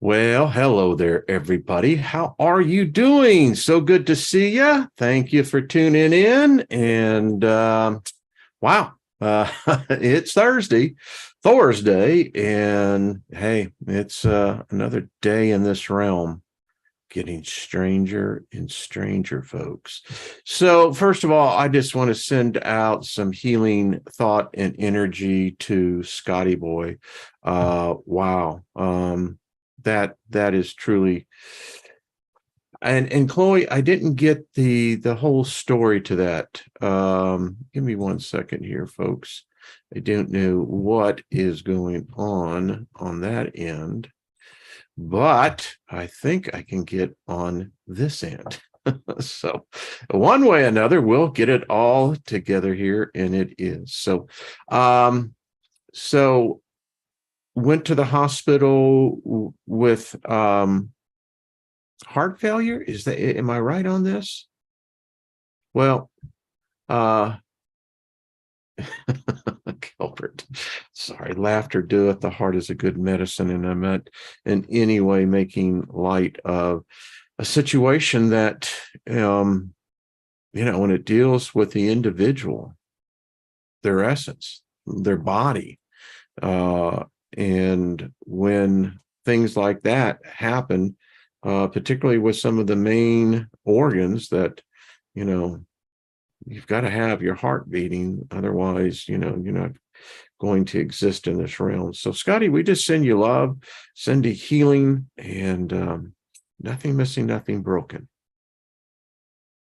Well, hello there, everybody. How are you doing? So good to see you. Thank you for tuning in. And wow, it's Thursday, and hey, it's another day in this realm getting stranger and stranger, folks. So, first of all, I just want to send out some healing thought and energy to Scotty Boy. Wow. That is truly, and Chloe, I didn't get the whole story to that. Give me 1 second here, folks. I don't know what is going on that end, but I think I can get on this end. So one way or another, we'll get it all together here, and it is. So went to the hospital with heart failure. Am I right on this? Well, Gilbert, sorry, laughter doeth the heart is a good medicine, and I'm not in any way making light of a situation that when it deals with the individual, their essence, their body, and when things like that happen, particularly with some of the main organs that, you've got to have your heart beating. Otherwise, you're not going to exist in this realm. So, Scotty, we just send you love, send you healing, and nothing missing, nothing broken.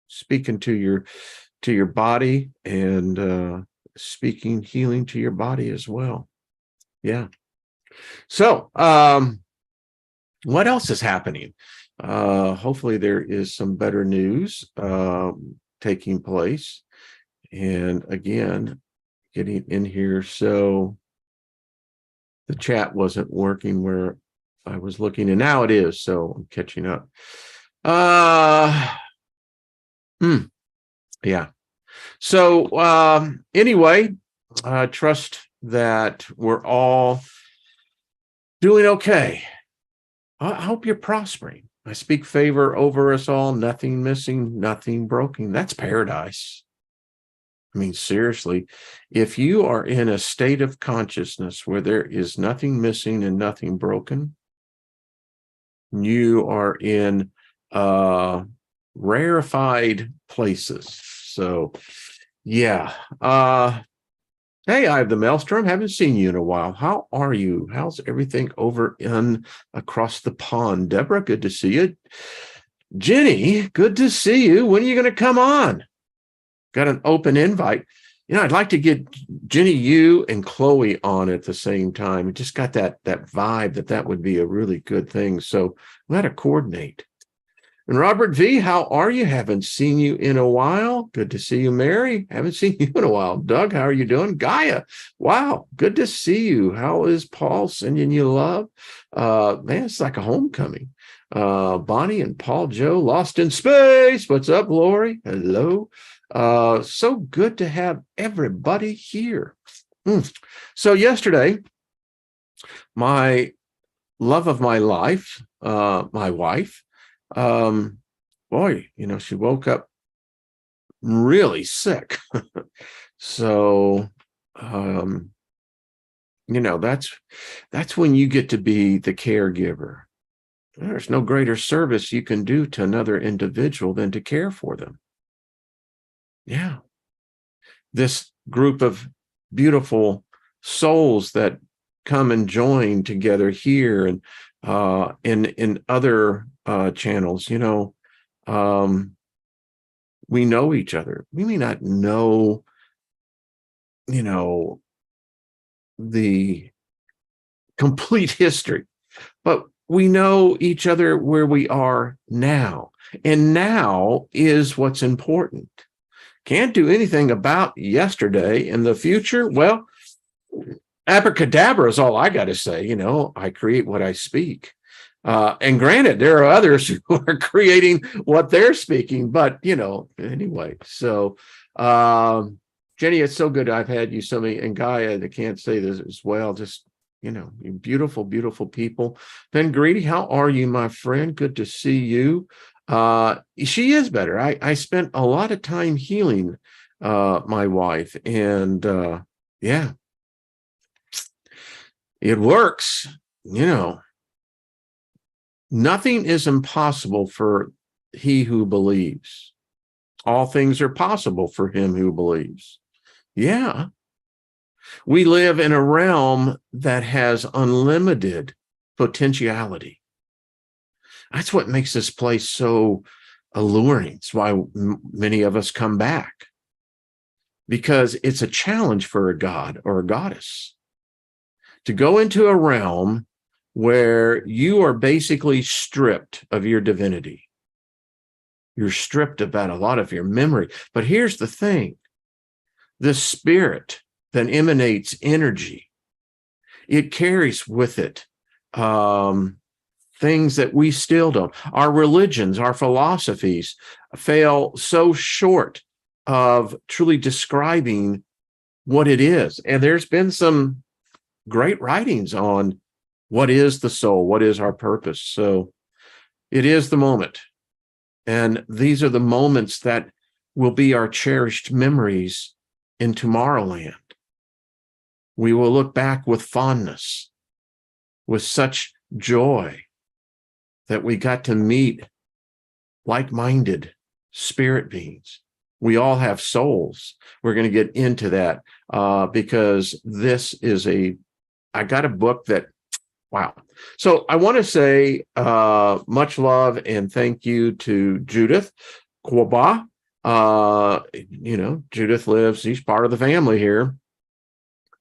Speaking to your body, and speaking healing to your body as well. Yeah. So, what else is happening? Hopefully there is some better news taking place. And again, getting in here. So the chat wasn't working where I was looking, and now it is. So I'm catching up. Yeah. So anyway, trust that we're all doing okay. I hope you're prospering. I speak favor over us all, nothing missing, nothing broken. That's paradise. I mean, seriously, if you are in a state of consciousness where there is nothing missing and nothing broken, you are in rarefied places. So, yeah. Hey, I have the Maelstrom. Haven't seen you in a while. How are you? How's everything over across the pond? Deborah, good to see you. Jenny, good to see you. When are you going to come on? Got an open invite. I'd like to get Jenny, you, and Chloe on at the same time. It just got that vibe that would be a really good thing. So we got to coordinate. And Robert V., how are you? Haven't seen you in a while. Good to see you, Mary. Haven't seen you in a while. Doug, how are you doing? Gaia, wow, good to see you. How is Paul sending you love? Man, it's like a homecoming. Bonnie and Paul Joe, lost in space. What's up, Lori? Hello. So good to have everybody here. So yesterday, my love of my life, my wife, she woke up really sick. So, that's when you get to be the caregiver. There's no greater service you can do to another individual than to care for them. Yeah. This group of beautiful souls that come and join together here and in other channels, we know each other. We may not know, the complete history, but we know each other where we are now. And now is what's important. Can't do anything about yesterday. In the future, well, abracadabra is all I got to say. I create what I speak. And granted, there are others who are creating what they're speaking, but anyway. So Jenny, it's so good I've had you so many, and Gaia, that can't say this as well. Just You beautiful, beautiful people. Ben Greedy, how are you, my friend? Good to see you. She is better. I spent a lot of time healing my wife, and yeah, it works. Nothing is impossible for he who believes. All things are possible for him who believes. Yeah. We live in a realm that has unlimited potentiality. That's what makes this place so alluring. It's why many of us come back, because it's a challenge for a god or a goddess to go into a realm where you are basically stripped of your divinity. You're stripped about a lot of your memory. But here's the thing. The spirit that emanates energy, it carries with it things that we still don't. Our religions, our philosophies fail so short of truly describing what it is. And there's been some great writings on what is the soul, what is our purpose. So it is the moment. And these are the moments that will be our cherished memories in Tomorrowland. We will look back with fondness, with such joy that we got to meet like-minded spirit beings. We all have souls. We're going to get into that because this is I got a book that, wow. So I want to say much love and thank you to Judith Kwaba. Judith lives, she's part of the family here,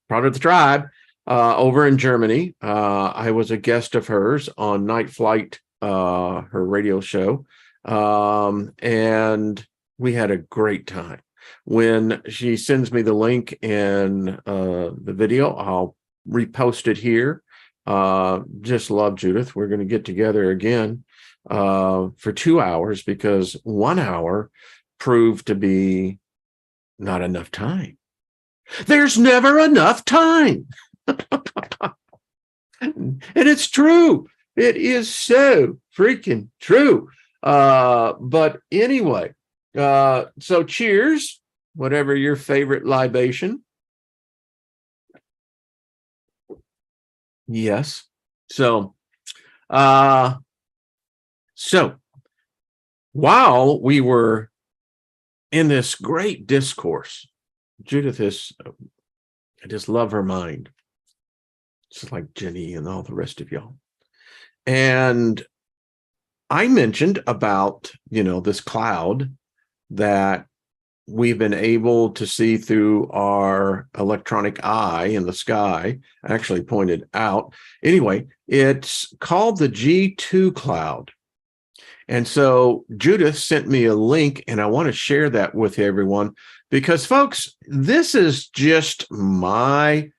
part of the tribe over in Germany. I was a guest of hers on Night Flight, her radio show. And we had a great time. When she sends me the link and the video, I'll repost it here. Just love Judith. We're going to get together again for 2 hours because 1 hour proved to be not enough time. There's never enough time. And it's true. It is so freaking true. But anyway, so cheers, whatever your favorite libation. Yes. So while we were in this great discourse, Judith I just love her mind. Just like Jenny and all the rest of y'all. And I mentioned about, this cloud that we've been able to see through our electronic eye in the sky. I actually pointed out. Anyway, it's called the G2 cloud. And so Judith sent me a link, and I want to share that with everyone because, folks, this is just my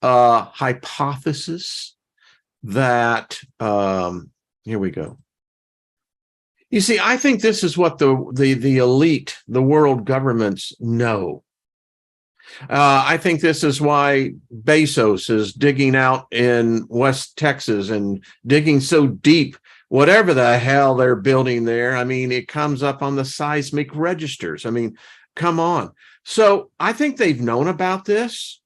hypothesis that here we go. You see, I think this is what the elite, the world governments know. I think this is why Bezos is digging out in West Texas and digging so deep, whatever the hell they're building there. I mean, it comes up on the seismic registers. I mean, come on. So I think they've known about this.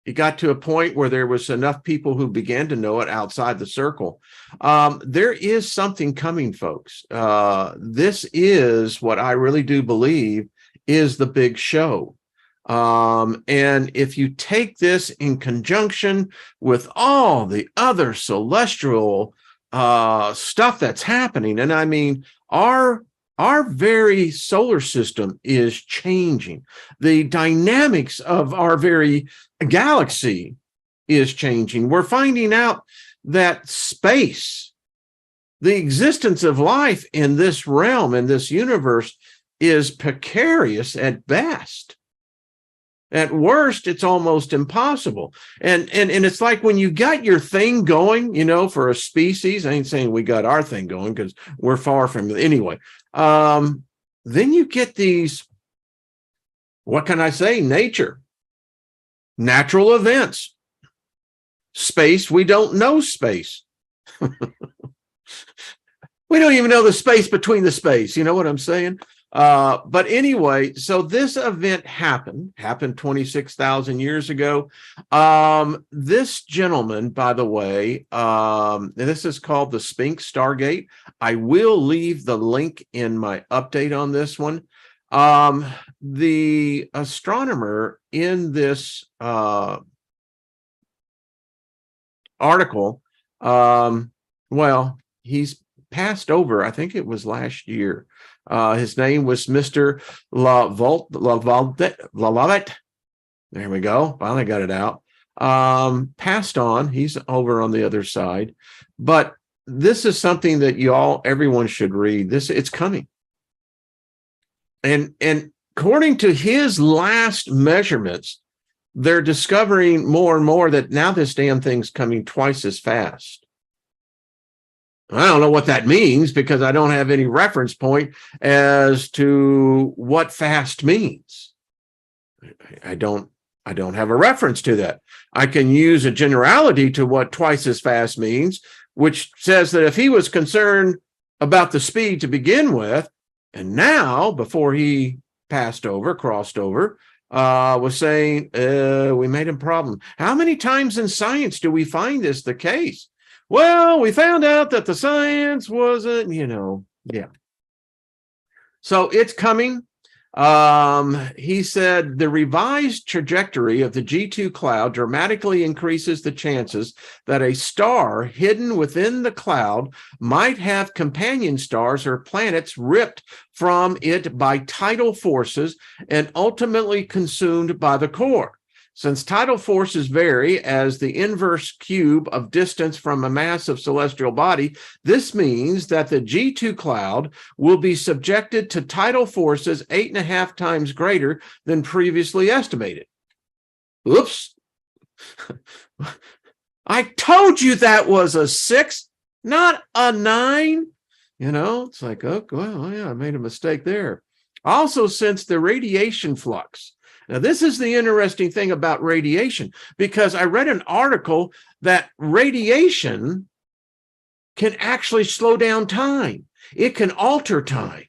It got to a point where there was enough people who began to know it outside the circle. There is something coming, folks. This is what I really do believe is the big show. And if you take this in conjunction with all the other celestial stuff that's happening, and I mean, our very solar system is changing. The dynamics of our very galaxy is changing. We're finding out that space, the existence of life in this realm, in this universe, is precarious at best. At worst, it's almost impossible. And it's like when you got your thing going, for a species, I ain't saying we got our thing going because we're far from it anyway. Then you get these, what can I say? Natural events. space. We don't know space. We don't even know the space between the space. You know what I'm saying? But anyway, so this event happened 26,000 years ago. This gentleman, by the way, this is called the Sphinx Stargate. I will leave the link in my update on this one. The astronomer in this article, well, he's passed over. I think it was last year. His name was Mr. Lavalette. There we go. Finally got it out. Passed on. He's over on the other side. But this is something that everyone should read. It's coming. And according to his last measurements, they're discovering more and more that now this damn thing's coming twice as fast. I don't know what that means because I don't have any reference point as to what fast means. I don't have a reference to that. I can use a generality to what twice as fast means, which says that if he was concerned about the speed to begin with, and now before he crossed over, was saying, we made a problem. How many times in science do we find this the case? Well, we found out that the science wasn't, yeah. So it's coming. He said the revised trajectory of the G2 cloud dramatically increases the chances that a star hidden within the cloud might have companion stars or planets ripped from it by tidal forces and ultimately consumed by the core. Since tidal forces vary as the inverse cube of distance from a massive celestial body, this means that the G2 cloud will be subjected to tidal forces 8.5 times greater than previously estimated. Oops. I told you that was a 6, not a 9. It's like, oh, well, yeah, I made a mistake there. Also, since the radiation flux. Now, this is the interesting thing about radiation, because I read an article that radiation can actually slow down time. It can alter time.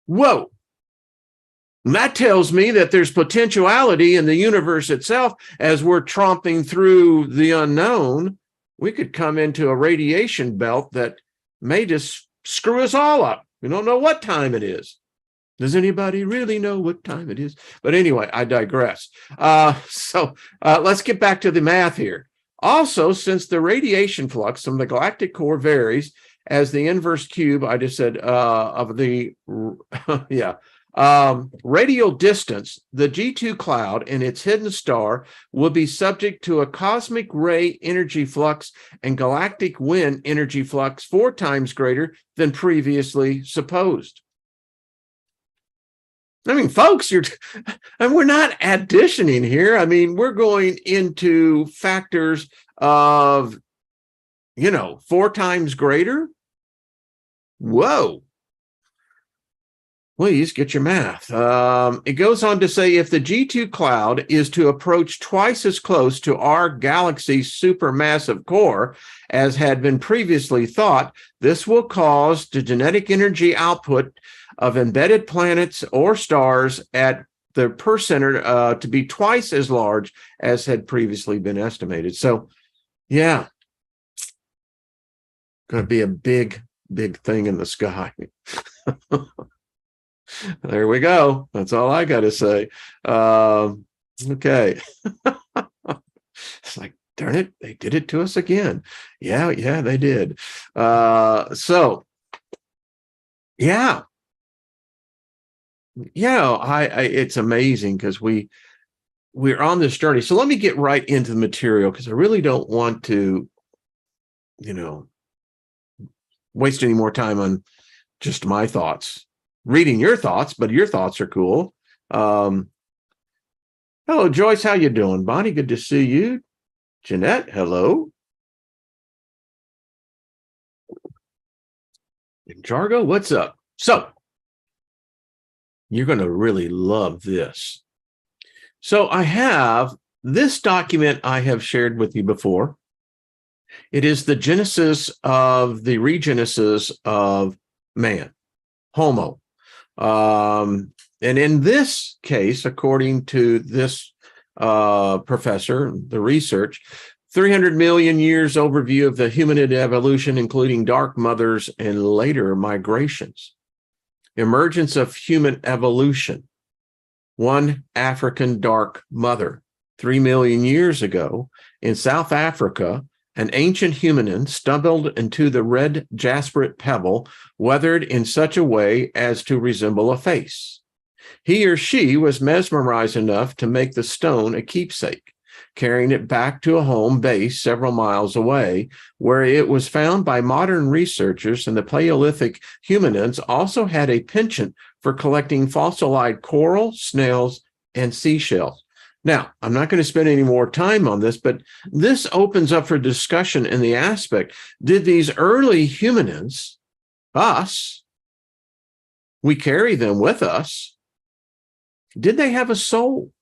Whoa. And that tells me that there's potentiality in the universe itself. As we're tromping through the unknown, we could come into a radiation belt that may just screw us all up. We don't know what time it is. Does anybody really know what time it is? But anyway, I digress. So let's get back to the math here. Also, since the radiation flux from the galactic core varies as the inverse cube, I just said, of the, radial distance, the G2 cloud and its hidden star will be subject to a cosmic ray energy flux and galactic wind energy flux 4 times greater than previously supposed. I mean, folks, and we're not additioning here. I mean, we're going into factors of, 4 times greater. Whoa. Please get your math. It goes on to say, if the G2 cloud is to approach twice as close to our galaxy's supermassive core as had been previously thought, this will cause the genetic energy output of embedded planets or stars at the percenter to be twice as large as had previously been estimated. So, yeah, going to be a big, big thing in the sky. There we go. That's all I got to say. Okay. It's like, darn it, they did it to us again. Yeah, they did. So, yeah. It's amazing because we're on this journey. So let me get right into the material because I really don't want to, waste any more time on just my thoughts. Reading your thoughts, but your thoughts are cool. Hello, Joyce. How you doing? Bonnie, good to see you. Jeanette, hello. And Jargo, what's up? So, you're going to really love this. So I have This document I have shared with you before. It is the genesis of the regenesis of man, Homo. And in this case, according to this professor, the research, 300 million years overview of the humanid evolution, including dark mothers and later migrations. Emergence of human evolution. One African dark mother. 3 million years ago in South Africa, an ancient hominin stumbled into the red jasperite pebble, weathered in such a way as to resemble a face. He or she was mesmerized enough to make the stone a keepsake, carrying it back to a home base several miles away, where it was found by modern researchers, and the Paleolithic hominids also had a penchant for collecting fossilized coral, snails, and seashells. Now, I'm not going to spend any more time on this, but this opens up for discussion in the aspect, did these early hominids, us, we carry them with us, did they have a soul?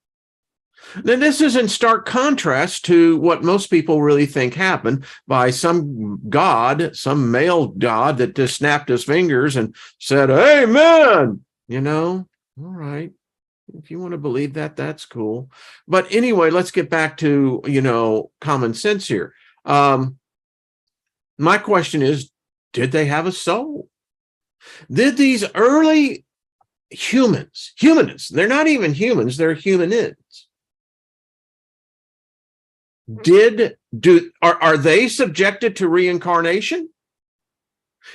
Then this is in stark contrast to what most people really think happened by some god, some male god that just snapped his fingers and said, amen, all right. If you want to believe that, that's cool. But anyway, let's get back to, common sense here. My question is, did they have a soul? Did these early humanids, they're not even humans, they're humanids. Are they subjected to reincarnation?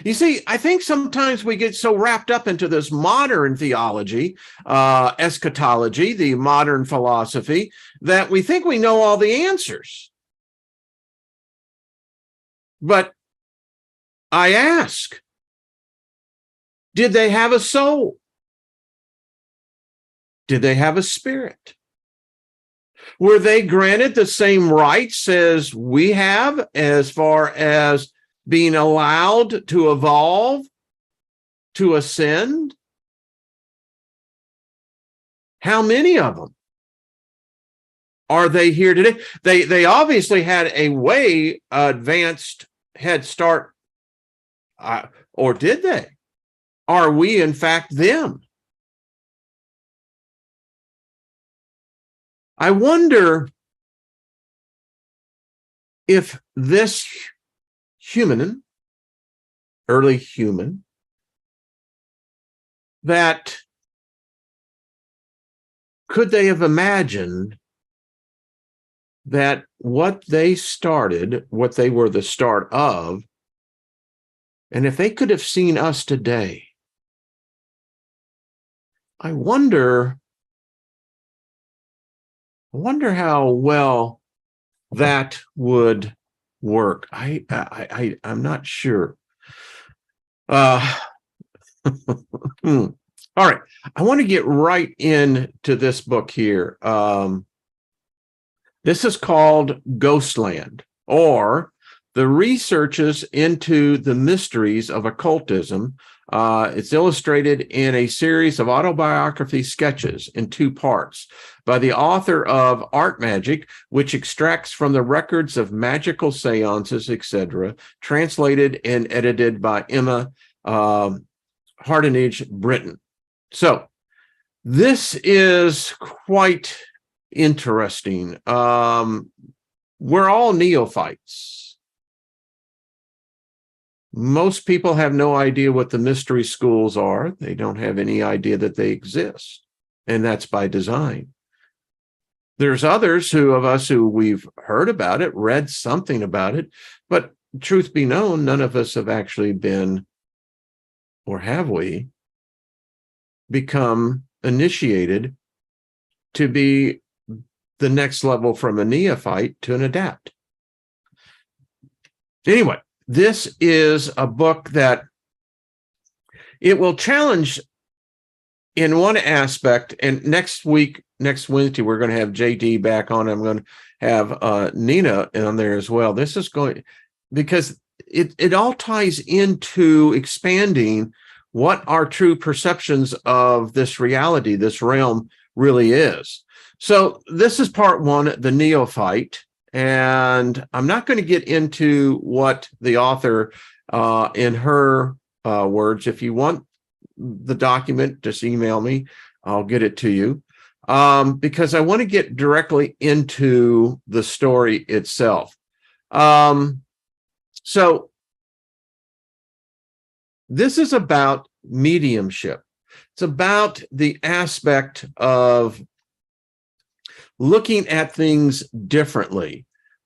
You see, I think sometimes we get so wrapped up into this modern theology, eschatology, the modern philosophy, that we think we know all the answers. But I ask, did they have a soul? Did they have a spirit? Were they granted the same rights as we have as far as being allowed to evolve, to ascend? How many of them are they here today? They obviously had a way advanced head start, or did they? Are we, in fact, them? I wonder if this hominin, early human, that could they have imagined that what they started, what they were the start of, and if they could have seen us today, I wonder how well that would work. I'm not sure. All right. I want to get right into this book here. This is called Ghostland, or The Researches into the Mysteries of Occultism. It's illustrated in a series of autobiography sketches in 2 parts by the author of Art Magick, which extracts from the records of magical seances, etc., translated and edited by Emma Hardinge Britton. So this is quite interesting. We're all neophytes. Most people have no idea what the mystery schools are. They don't have any idea that they exist, and that's by design. There's others of us who we've heard about it, read something about it, but truth be known, none of us have actually been, or have we, become initiated to be the next level from a neophyte to an adept. Anyway, this is a book that it will challenge in one aspect, and next Wednesday, we're going to have JD back on. I'm going to have Nina on there as well. This is going, because it all ties into expanding what our true perceptions of this reality, this realm, really is. So this is part one, the neophyte. And I'm not going to get into what the author, in her words, if you want the document, just email me. I'll get it to you, because I want to get directly into the story itself. So this is about mediumship. It's about the aspect of looking at things differently.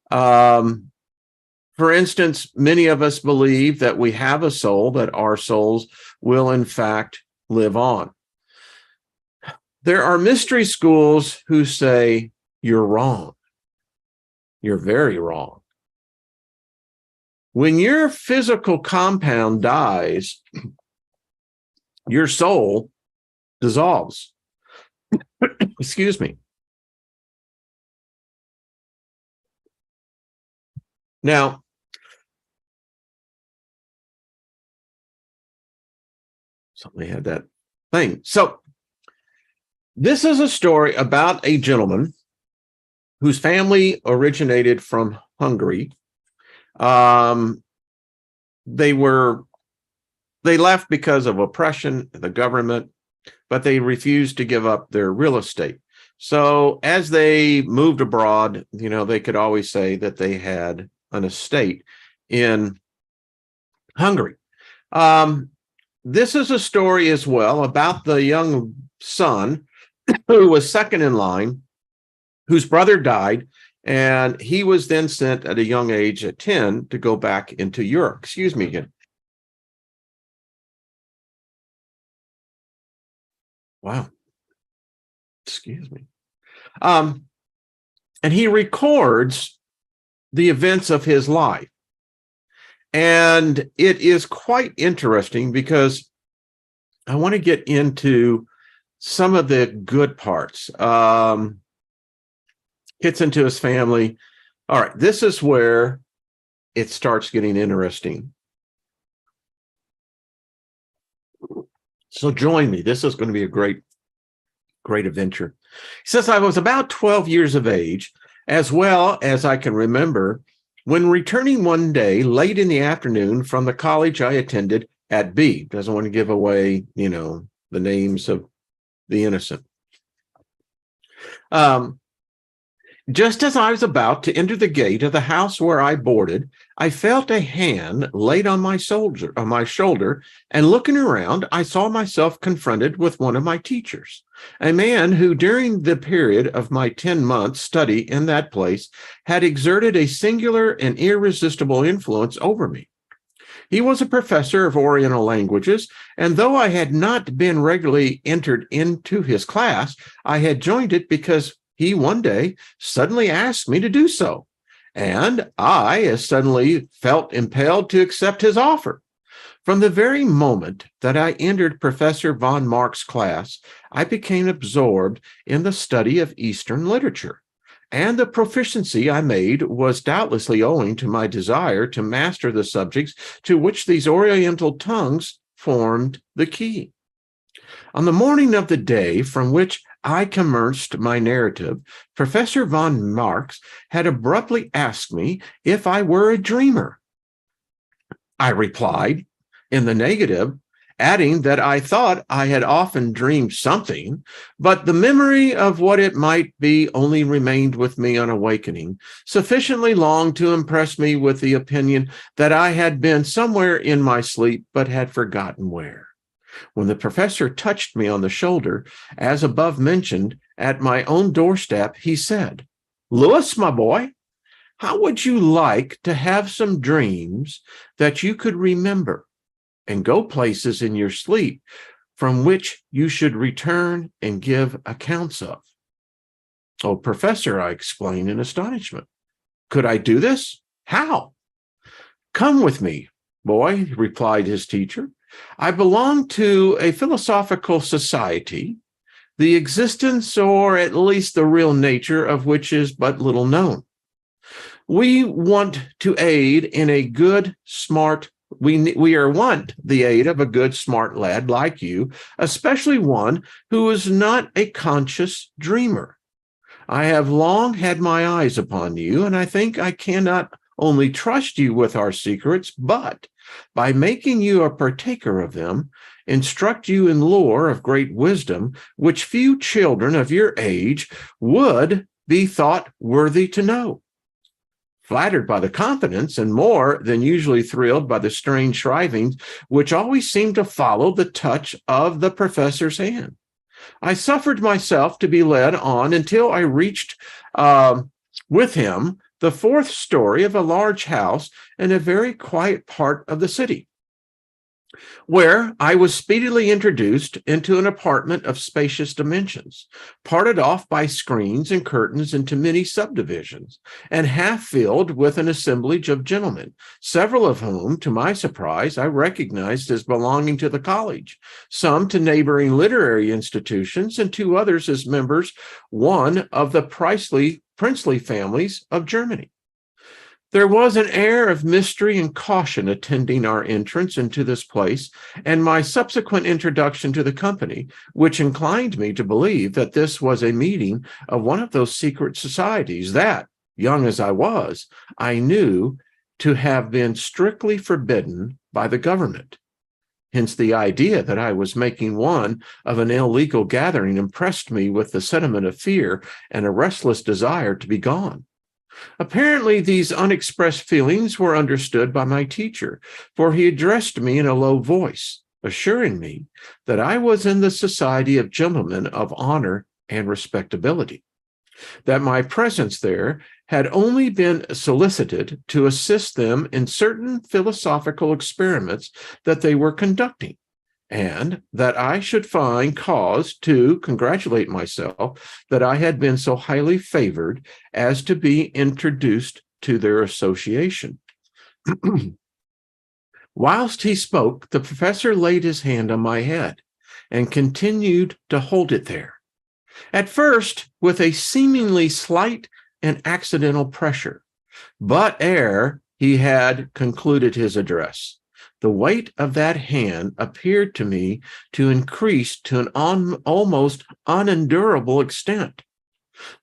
For instance, many of us believe that we have a soul, that our souls will in fact live on. There are mystery schools who say you're wrong. You're very wrong. When your physical compound dies, your soul dissolves. Excuse me. Now, somebody had that thing. So this is a story about a gentleman whose family originated from Hungary. They left because of oppression, the government, but they refused to give up their real estate. So as they moved abroad, they could always say that they had an estate in Hungary. This is a story as well about the young son who was second in line, whose brother died, and he was then sent at a young age, at 10, to go back into Europe. Excuse me again. Wow. Excuse me. And he records the events of his life. And it is quite interesting because I want to get into some of the good parts. Gets into his family. All right, this is where it starts getting interesting. So join me. This is going to be a great adventure. He says, I was about 12 years of age, as well as I can remember, when returning one day late in the afternoon from the college I attended at B. Doesn't want to give away, the names of the innocent. Just as I was about to enter the gate of the house where I boarded, I felt a hand laid on my shoulder, and looking around, I saw myself confronted with one of my teachers, a man who, during the period of my 10-month study in that place, had exerted a singular and irresistible influence over me. He was a professor of Oriental languages, and though I had not been regularly entered into his class, I had joined it because he one day suddenly asked me to do so, and I as suddenly felt impelled to accept his offer. From the very moment that I entered Professor von Mark's class, I became absorbed in the study of Eastern literature, and the proficiency I made was doubtlessly owing to my desire to master the subjects to which these Oriental tongues formed the key. On the morning of the day from which I commenced my narrative, Professor von Marx had abruptly asked me if I were a dreamer. I replied in the negative, adding that I thought I had often dreamed something, but the memory of what it might be only remained with me on awakening, sufficiently long to impress me with the opinion that I had been somewhere in my sleep, but had forgotten where. When the professor touched me on the shoulder, as above mentioned, at my own doorstep, he said, "Louis, my boy, how would you like to have some dreams that you could remember and go places in your sleep from which you should return and give accounts of?" "Oh, Professor," I exclaimed in astonishment. "Could I do this? How?" "Come with me, boy," replied his teacher. "I belong to a philosophical society, the existence, or at least the real nature of which is but little known. We want to aid in a good, smart we are want the aid of a good, smart lad like you, especially one who is not a conscious dreamer. I have long had my eyes upon you, and I think I cannot only trust you with our secrets, but by making you a partaker of them, instruct you in lore of great wisdom, which few children of your age would be thought worthy to know. Flattered by the confidence and more than usually thrilled by the strange strivings which always seem to follow the touch of the professor's hand, I suffered myself to be led on until I reached with him the fourth story of a large house in a very quiet part of the city, where I was speedily introduced into an apartment of spacious dimensions, parted off by screens and curtains into many subdivisions, and half filled with an assemblage of gentlemen, several of whom, to my surprise, I recognized as belonging to the college, some to neighboring literary institutions, and two others as members, one of the princely families of Germany. There was an air of mystery and caution attending our entrance into this place and my subsequent introduction to the company, which inclined me to believe that this was a meeting of one of those secret societies that, young as I was, I knew to have been strictly forbidden by the government. Hence, the idea that I was making one of an illegal gathering impressed me with the sentiment of fear and a restless desire to be gone. Apparently, these unexpressed feelings were understood by my teacher, for he addressed me in a low voice, assuring me that I was in the society of gentlemen of honor and respectability, that my presence there had only been solicited to assist them in certain philosophical experiments that they were conducting, and that I should find cause to congratulate myself that I had been so highly favored as to be introduced to their association. Whilst he spoke, the professor laid his hand on my head and continued to hold it there, at first with a seemingly slight and accidental pressure, but ere he had concluded his address, the weight of that hand appeared to me to increase to an almost unendurable extent.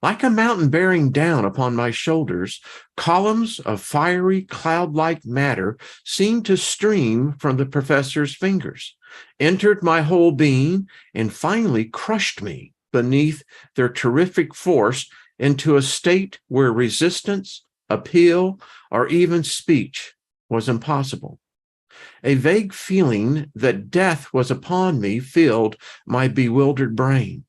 Like a mountain bearing down upon my shoulders, columns of fiery, cloud-like matter seemed to stream from the professor's fingers, entered my whole being, and finally crushed me beneath their terrific force into a state where resistance, appeal, or even speech was impossible. A vague feeling that death was upon me filled my bewildered brain,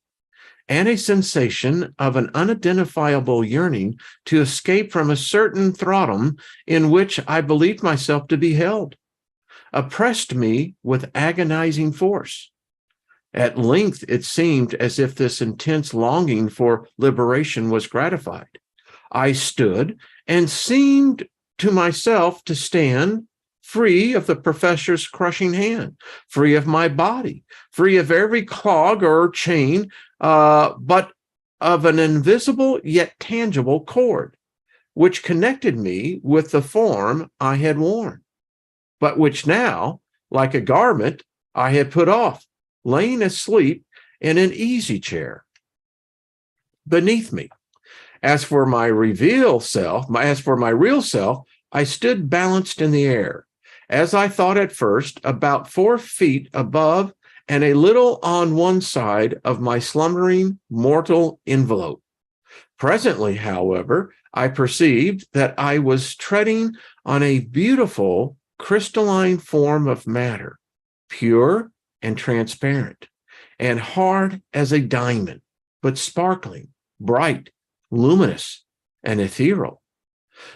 and a sensation of an unidentifiable yearning to escape from a certain thraldom in which I believed myself to be held oppressed me with agonizing force. At length, it seemed as if this intense longing for liberation was gratified. I stood and seemed to myself to stand free of the professor's crushing hand, free of my body, free of every clog or chain, but of an invisible yet tangible cord, which connected me with the form I had worn, but which now, like a garment, I had put off, laying asleep in an easy chair beneath me. As for my real self, I stood balanced in the air, as I thought at first, about 4 feet above and a little on one side of my slumbering mortal envelope. Presently, however, I perceived that I was treading on a beautiful crystalline form of matter, pure and transparent, and hard as a diamond, but sparkling, bright, luminous, and ethereal.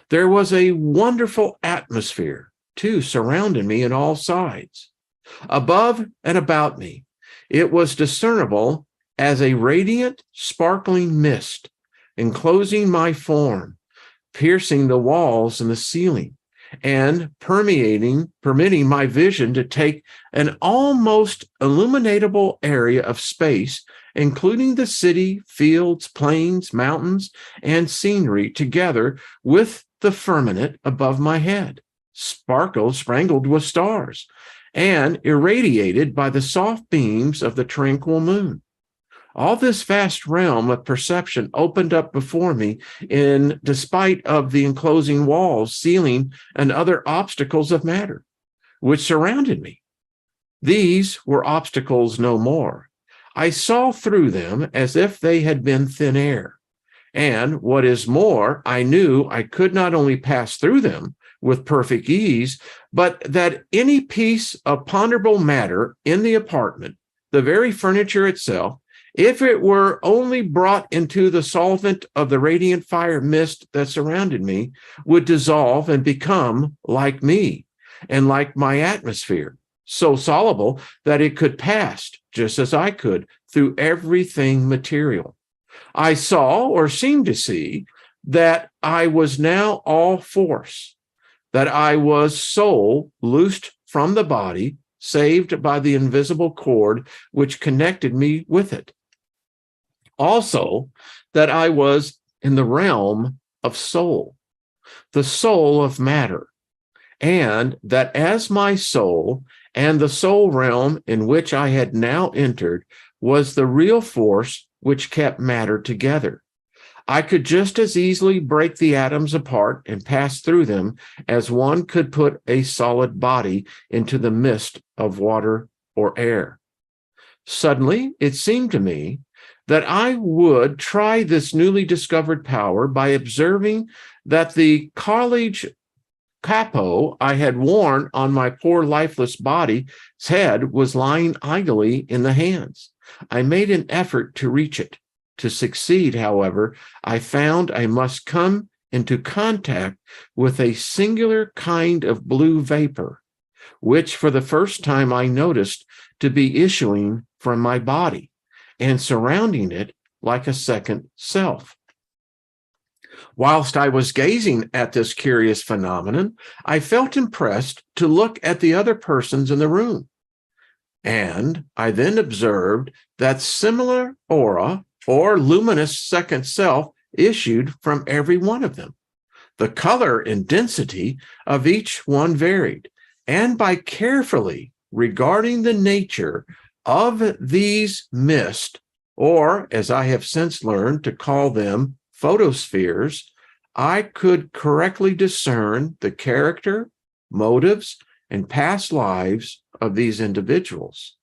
There was a wonderful atmosphere, too, surrounding me on all sides. Above and about me, it was discernible as a radiant, sparkling mist, enclosing my form, piercing the walls and the ceiling, and permeating, permitting my vision to take an almost illuminatable area of space, including the city, fields, plains, mountains, and scenery, together with the firmament above my head, spangled with stars, and irradiated by the soft beams of the tranquil moon. All this vast realm of perception opened up before me in despite of the enclosing walls, ceiling, and other obstacles of matter, which surrounded me. These were obstacles no more. I saw through them as if they had been thin air. And what is more, I knew I could not only pass through them with perfect ease, but that any piece of ponderable matter in the apartment, the very furniture itself, if it were only brought into the solvent of the radiant fire mist that surrounded me, would dissolve and become like me and like my atmosphere, so soluble that it could pass, just as I could, through everything material. I saw, or seemed to see, that I was now all force, that I was soul loosed from the body, saved by the invisible cord which connected me with it. Also, that I was in the realm of soul, the soul of matter, and that as my soul and the soul realm in which I had now entered was the real force which kept matter together, I could just as easily break the atoms apart and pass through them as one could put a solid body into the mist of water or air. Suddenly, it seemed to me that I would try this newly discovered power by observing that the college capo I had worn on my poor lifeless body's head was lying idly in the hands. I made an effort to reach it. To succeed, however, I found I must come into contact with a singular kind of blue vapor, which for the first time I noticed to be issuing from my body and surrounding it like a second self. Whilst I was gazing at this curious phenomenon, I felt impressed to look at the other persons in the room. And I then observed that similar aura or luminous second self issued from every one of them. The color and density of each one varied, and by carefully regarding the nature of these mist, or as I have since learned to call them, photospheres, I could correctly discern the character, motives, and past lives of these individuals.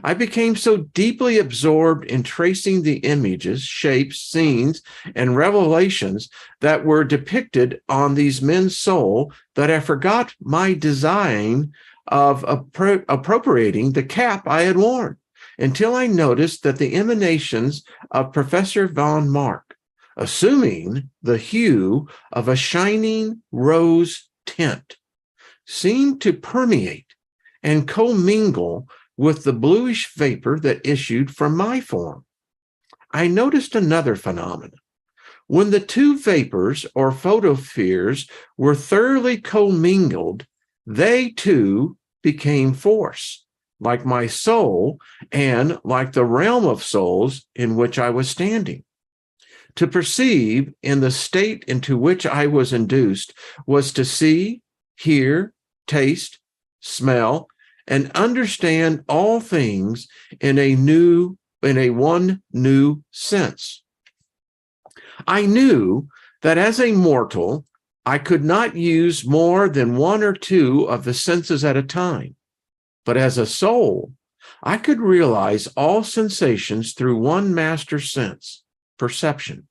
I became so deeply absorbed in tracing the images, shapes, scenes, and revelations that were depicted on these men's soul that I forgot my design of appropriating the cap I had worn, until I noticed that the emanations of Professor von Mark, assuming the hue of a shining rose tint, seemed to permeate and commingle with the bluish vapor that issued from my form. I noticed another phenomenon. When the two vapors or photospheres were thoroughly commingled, they too became force, like my soul and like the realm of souls in which I was standing. To perceive in the state into which I was induced was to see, hear, taste, smell, and understand all things in a one new sense. I knew that as a mortal, I could not use more than one or two of the senses at a time, but as a soul, I could realize all sensations through one master sense, perception.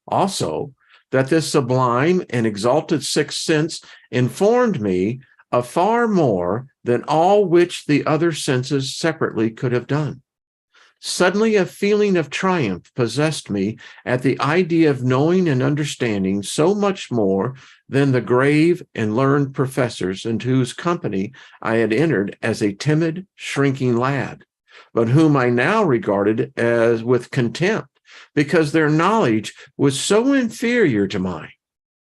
Also, that this sublime and exalted sixth sense informed me of far more than all which the other senses separately could have done. Suddenly a feeling of triumph possessed me at the idea of knowing and understanding so much more than the grave and learned professors into whose company I had entered as a timid, shrinking lad, but whom I now regarded as with contempt because their knowledge was so inferior to mine,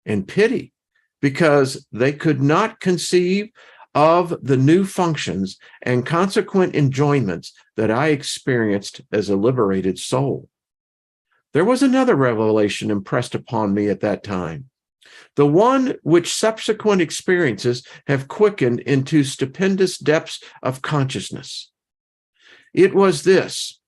and pity because they could not conceive of the new functions and consequent enjoyments that I experienced as a liberated soul. There was another revelation impressed upon me at that time. the one which subsequent experiences have quickened into stupendous depths of consciousness. It was this: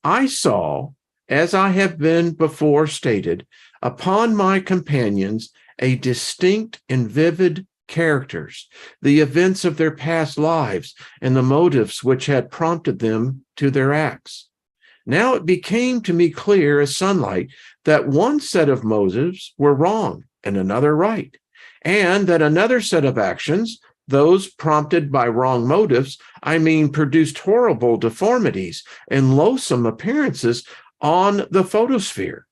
I saw, as I have been before stated, upon my companions a distinct and vivid characters, the events of their past lives, and the motives which had prompted them to their acts. Now it became to me clear as sunlight that one set of motives were wrong and another right, and that another set of actions, those prompted by wrong motives, produced horrible deformities and loathsome appearances on the photosphere,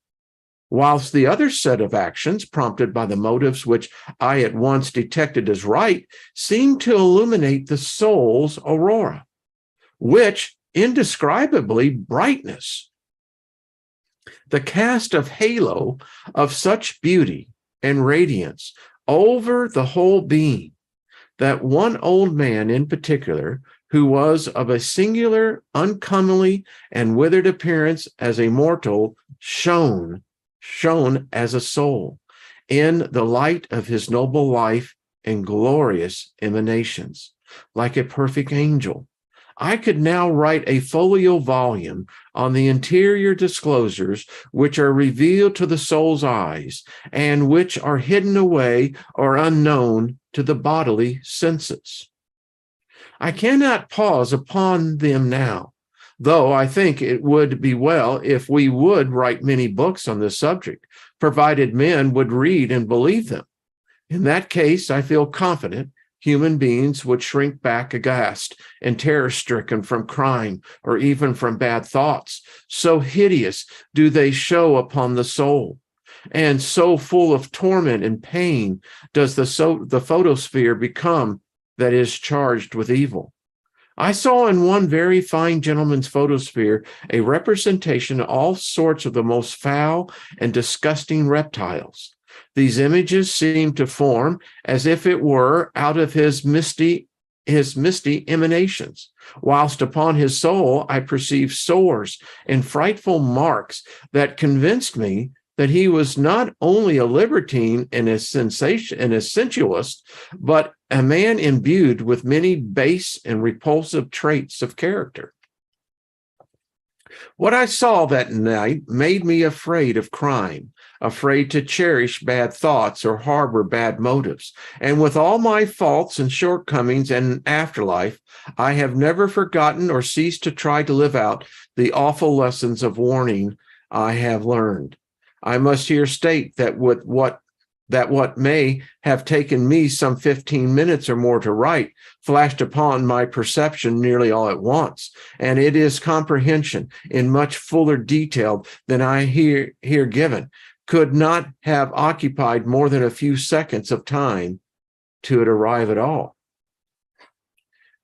whilst the other set of actions prompted by the motives which I at once detected as right seemed to illuminate the soul's aurora, which indescribably brightness, the cast of halo of such beauty and radiance over the whole being, that one old man in particular, who was of a singular, uncomely, and withered appearance as a mortal, shone as a soul in the light of his noble life and glorious emanations, like a perfect angel. I could now write a folio volume on the interior disclosures which are revealed to the soul's eyes and which are hidden away or unknown to the bodily senses. I cannot pause upon them now, though I think it would be well if we would write many books on this subject, provided men would read and believe them. In that case, I feel confident human beings would shrink back aghast and terror-stricken from crime or even from bad thoughts. So hideous do they show upon the soul, and so full of torment and pain does the photosphere become that is charged with evil. I saw in one very fine gentleman's photosphere a representation of all sorts of the most foul and disgusting reptiles. These images seemed to form as if it were out of his misty emanations, whilst upon his soul I perceived sores and frightful marks that convinced me that he was not only a libertine and a sensualist, but a man imbued with many base and repulsive traits of character. What I saw that night made me afraid of crime, afraid to cherish bad thoughts or harbor bad motives. And with all my faults and shortcomings in afterlife, I have never forgotten or ceased to try to live out the awful lessons of warning I have learned. I must here state that what may have taken me some 15 minutes or more to write flashed upon my perception nearly all at once, and it is comprehension in much fuller detail than I here given, could not have occupied more than a few seconds of time to it arrive at all.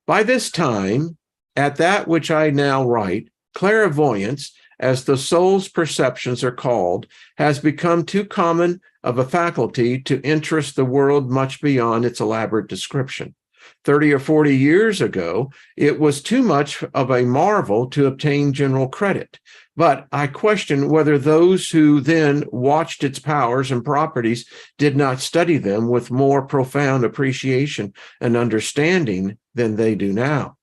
By this time, at that which I now write, clairvoyance, as the soul's perceptions are called, has become too common of a faculty to interest the world much beyond its elaborate description. 30 or 40 years ago, it was too much of a marvel to obtain general credit. But I question whether those who then watched its powers and properties did not study them with more profound appreciation and understanding than they do now,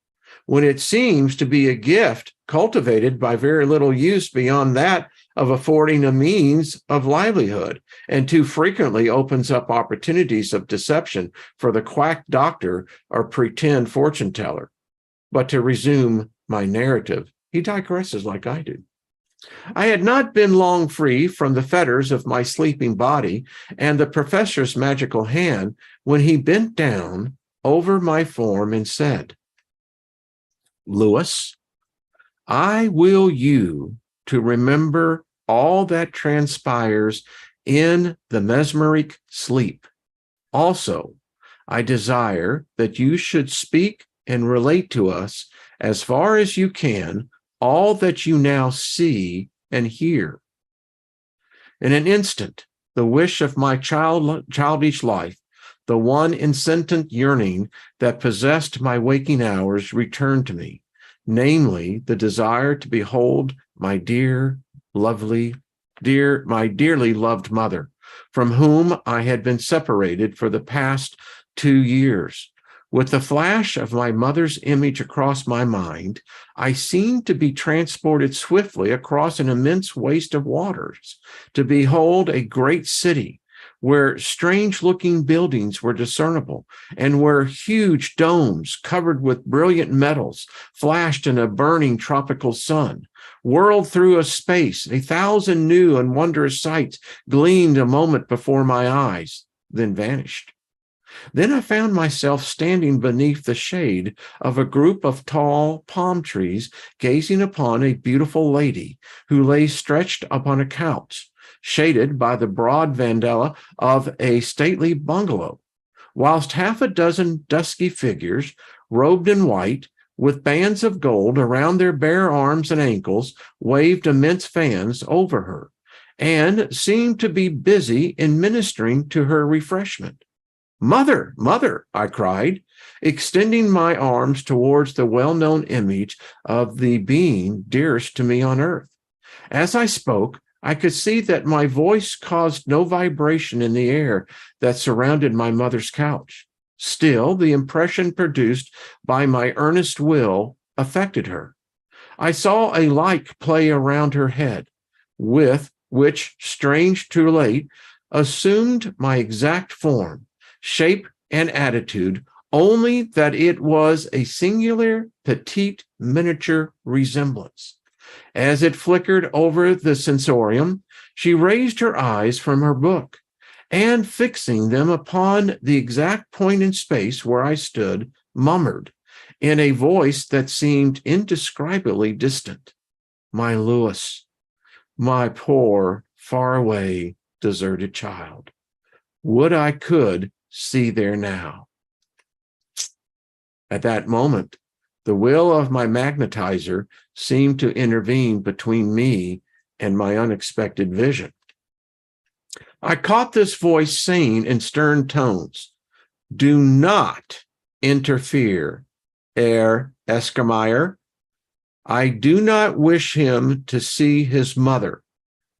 when it seems to be a gift cultivated by very little use beyond that of affording a means of livelihood, and too frequently opens up opportunities of deception for the quack doctor or pretend fortune teller. But to resume my narrative, he digresses like I do. I had not been long free from the fetters of my sleeping body and the professor's magical hand when he bent down over my form and said, "Lewis, I will you to remember all that transpires in the mesmeric sleep. Also, I desire that you should speak and relate to us, as far as you can, all that you now see and hear." In an instant, the wish of my childish life, the one insentient yearning that possessed my waking hours, returned to me, namely the desire to behold my dearly loved mother, from whom I had been separated for the past 2 years. With the flash of my mother's image across my mind, I seemed to be transported swiftly across an immense waste of waters to behold a great city where strange-looking buildings were discernible and where huge domes covered with brilliant metals flashed in a burning tropical sun. Whirled through a space, 1,000 new and wondrous sights gleamed a moment before my eyes, then vanished. Then I found myself standing beneath the shade of a group of tall palm trees, gazing upon a beautiful lady who lay stretched upon a couch, shaded by the broad veranda of a stately bungalow, whilst half a dozen dusky figures, robed in white, with bands of gold around their bare arms and ankles, waved immense fans over her, and seemed to be busy in ministering to her refreshment. "Mother, mother," I cried, extending my arms towards the well-known image of the being dearest to me on earth. As I spoke, I could see that my voice caused no vibration in the air that surrounded my mother's couch. Still, the impression produced by my earnest will affected her. I saw a light play around her head, with which, strange to relate, assumed my exact form, shape, and attitude, only that it was a singular, petite, miniature resemblance. As it flickered over the sensorium, she raised her eyes from her book, and fixing them upon the exact point in space where I stood, murmured, in a voice that seemed indescribably distant, "My Louis, my poor, far-away, deserted child. Would I could see there now." At that moment, the will of my magnetizer seemed to intervene between me and my unexpected vision. I caught this voice saying in stern tones, "Do not interfere, Herr Esquire. I do not wish him to see his mother,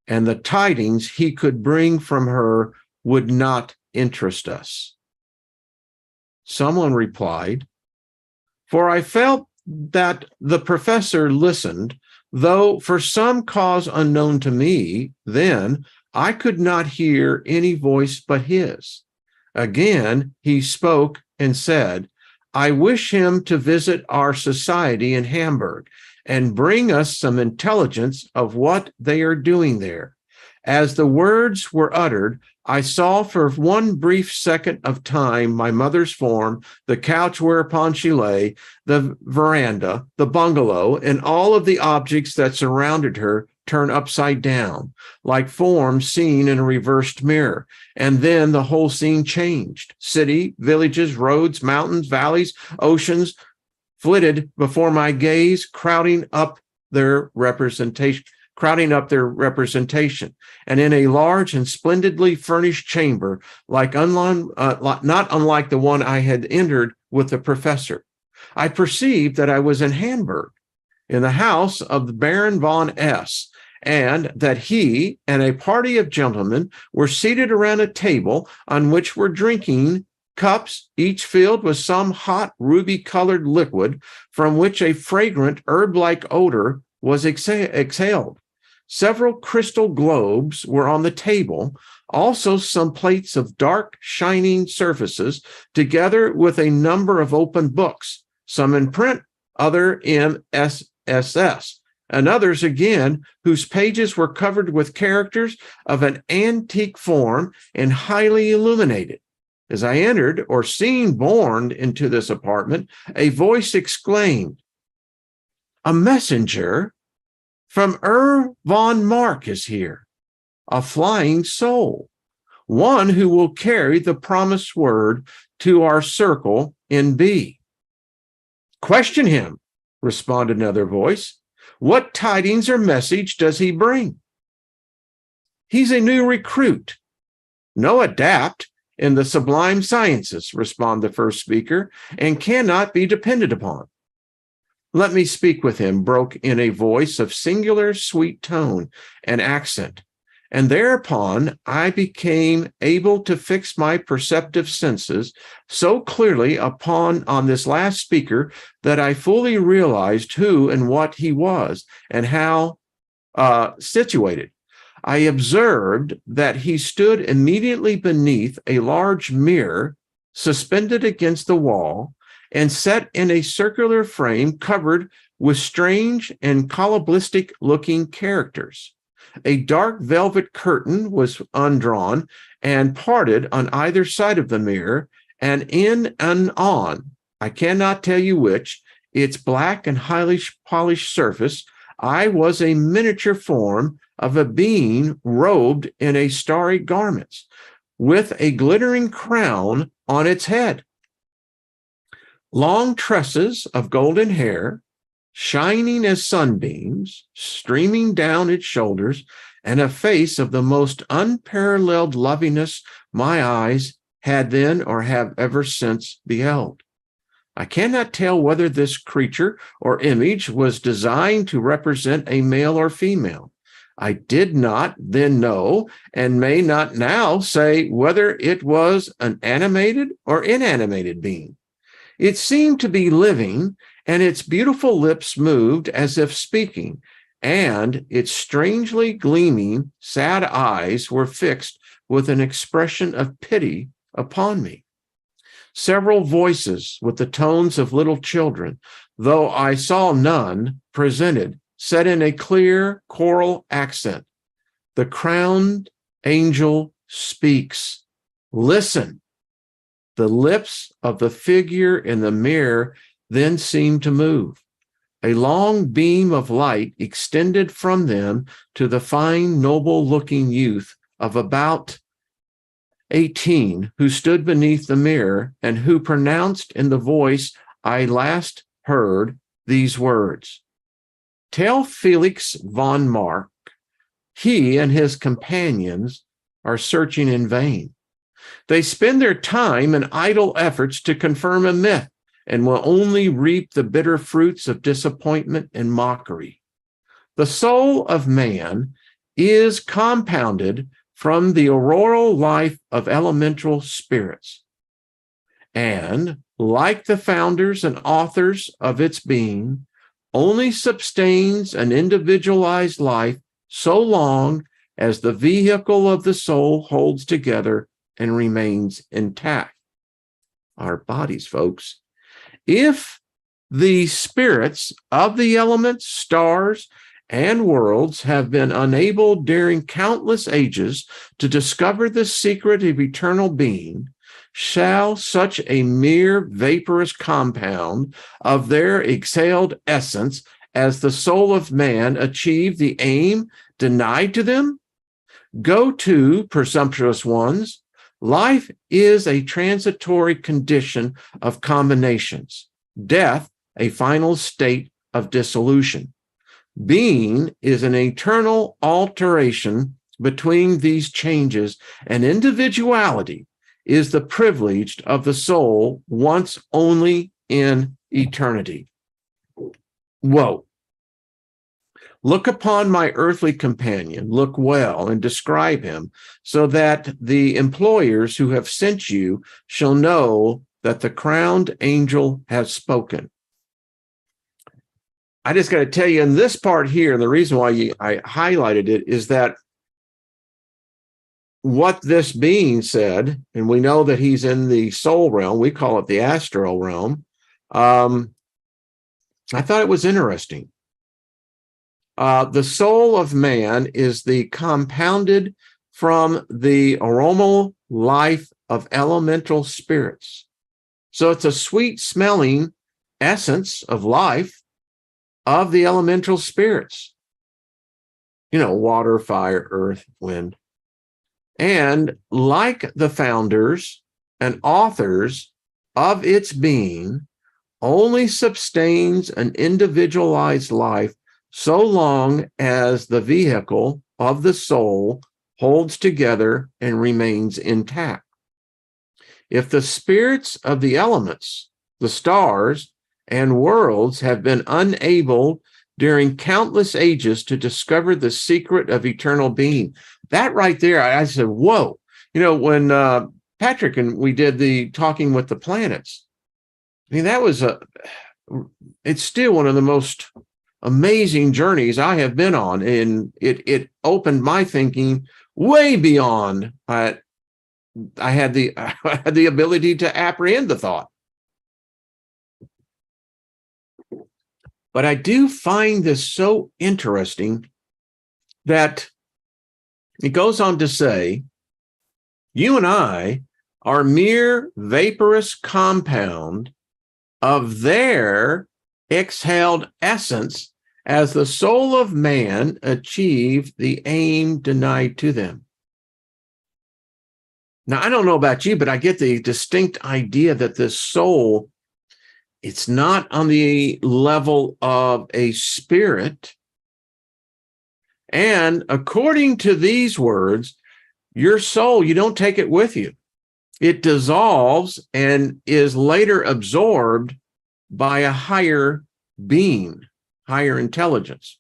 and the tidings he could bring from her would not interest us." Someone replied, for I felt that the professor listened, though for some cause unknown to me, then I could not hear any voice but his. Again, he spoke and said, "I wish him to visit our society in Hamburg and bring us some intelligence of what they are doing there." As the words were uttered, I saw for one brief second of time my mother's form, the couch whereupon she lay, the veranda, the bungalow, and all of the objects that surrounded her turn upside down, like forms seen in a reversed mirror. And then the whole scene changed. City, villages, roads, mountains, valleys, oceans flitted before my gaze, crowding up their representation. And in a large and splendidly furnished chamber, not unlike the one I had entered with the professor, I perceived that I was in Hamburg, in the house of the Baron von S., and that he and a party of gentlemen were seated around a table on which were drinking cups, each filled with some hot ruby-colored liquid from which a fragrant herb-like odor was exhaled. Several crystal globes were on the table, also some plates of dark, shining surfaces, together with a number of open books, some in print, other in SSS, and others again whose pages were covered with characters of an antique form and highly illuminated. As I entered, or seemed borne into this apartment, a voice exclaimed, "A messenger from von Mark is here, a flying soul, one who will carry the promised word to our circle in B." "Question him," responded another voice. "What tidings or message does he bring?" "He's a new recruit, no adept in the sublime sciences," responded the first speaker, "and cannot be depended upon." "Let me speak with him," broke in a voice of singular sweet tone and accent, And thereupon I became able to fix my perceptive senses so clearly on this last speaker that I fully realized who and what he was and how situated. I observed that he stood immediately beneath a large mirror suspended against the wall and set in a circular frame covered with strange and cabalistic looking characters. A dark velvet curtain was undrawn and parted on either side of the mirror, and in and on, I cannot tell you which, its black and highly polished surface, I was a miniature form of a being robed in a starry garments, with a glittering crown on its head. Long tresses of golden hair, shining as sunbeams, streaming down its shoulders, and a face of the most unparalleled loveliness my eyes had then or have ever since beheld. I cannot tell whether this creature or image was designed to represent a male or female. I did not then know, and may not now say, whether it was an animated or inanimated being. It seemed to be living, and its beautiful lips moved as if speaking, and its strangely gleaming, sad eyes were fixed with an expression of pity upon me. Several voices with the tones of little children, though I saw none presented, said in a clear choral accent, "The crowned angel speaks. Listen." The lips of the figure in the mirror then seemed to move. A long beam of light extended from them to the fine, noble-looking youth of about 18 who stood beneath the mirror and who pronounced in the voice I last heard these words, "Tell Felix von Mark he and his companions are searching in vain. They spend their time in idle efforts to confirm a myth and will only reap the bitter fruits of disappointment and mockery. The soul of man is compounded from the auroral life of elemental spirits, and, like the founders and authors of its being, only sustains an individualized life so long as the vehicle of the soul holds together and remains intact." Our bodies, folks. If the spirits of the elements, stars, and worlds have been unable during countless ages to discover the secret of eternal being, shall such a mere vaporous compound of their exhaled essence as the soul of man achieve the aim denied to them? Go to, presumptuous ones. Life is a transitory condition of combinations, death a final state of dissolution. Being is an eternal alteration between these changes, and individuality is the privilege of the soul once only in eternity. Whoa. Look upon my earthly companion, look well, and describe him, so that the employers who have sent you shall know that the crowned angel has spoken. I just got to tell you, in this part here, the reason why I highlighted it is that what this being said, and we know that he's in the soul realm, we call it the astral realm. I thought it was interesting. The soul of man is the compounded from the aromal life of elemental spirits. So it's a sweet smelling essence of life of the elemental spirits. You know, water, fire, earth, wind. And like the founders and authors of its being, only sustains an individualized life so long as the vehicle of the soul holds together and remains intact. If the spirits of the elements, the stars, and worlds have been unable during countless ages to discover the secret of eternal being, that right there, I said, whoa. When Patrick and we did the Talking with the Planets, I mean, that was it's still one of the most amazing journeys I have been on. And it opened my thinking way beyond I had the ability to apprehend the thought. But I do find this so interesting that it goes on to say, you and I are mere vaporous compound of their exhaled essence as the soul of man achieved the aim denied to them. Now, I don't know about you, but I get the distinct idea that this soul, it's not on the level of a spirit. And according to these words, your soul, you don't take it with you. It dissolves and is later absorbed by a higher being, higher intelligence.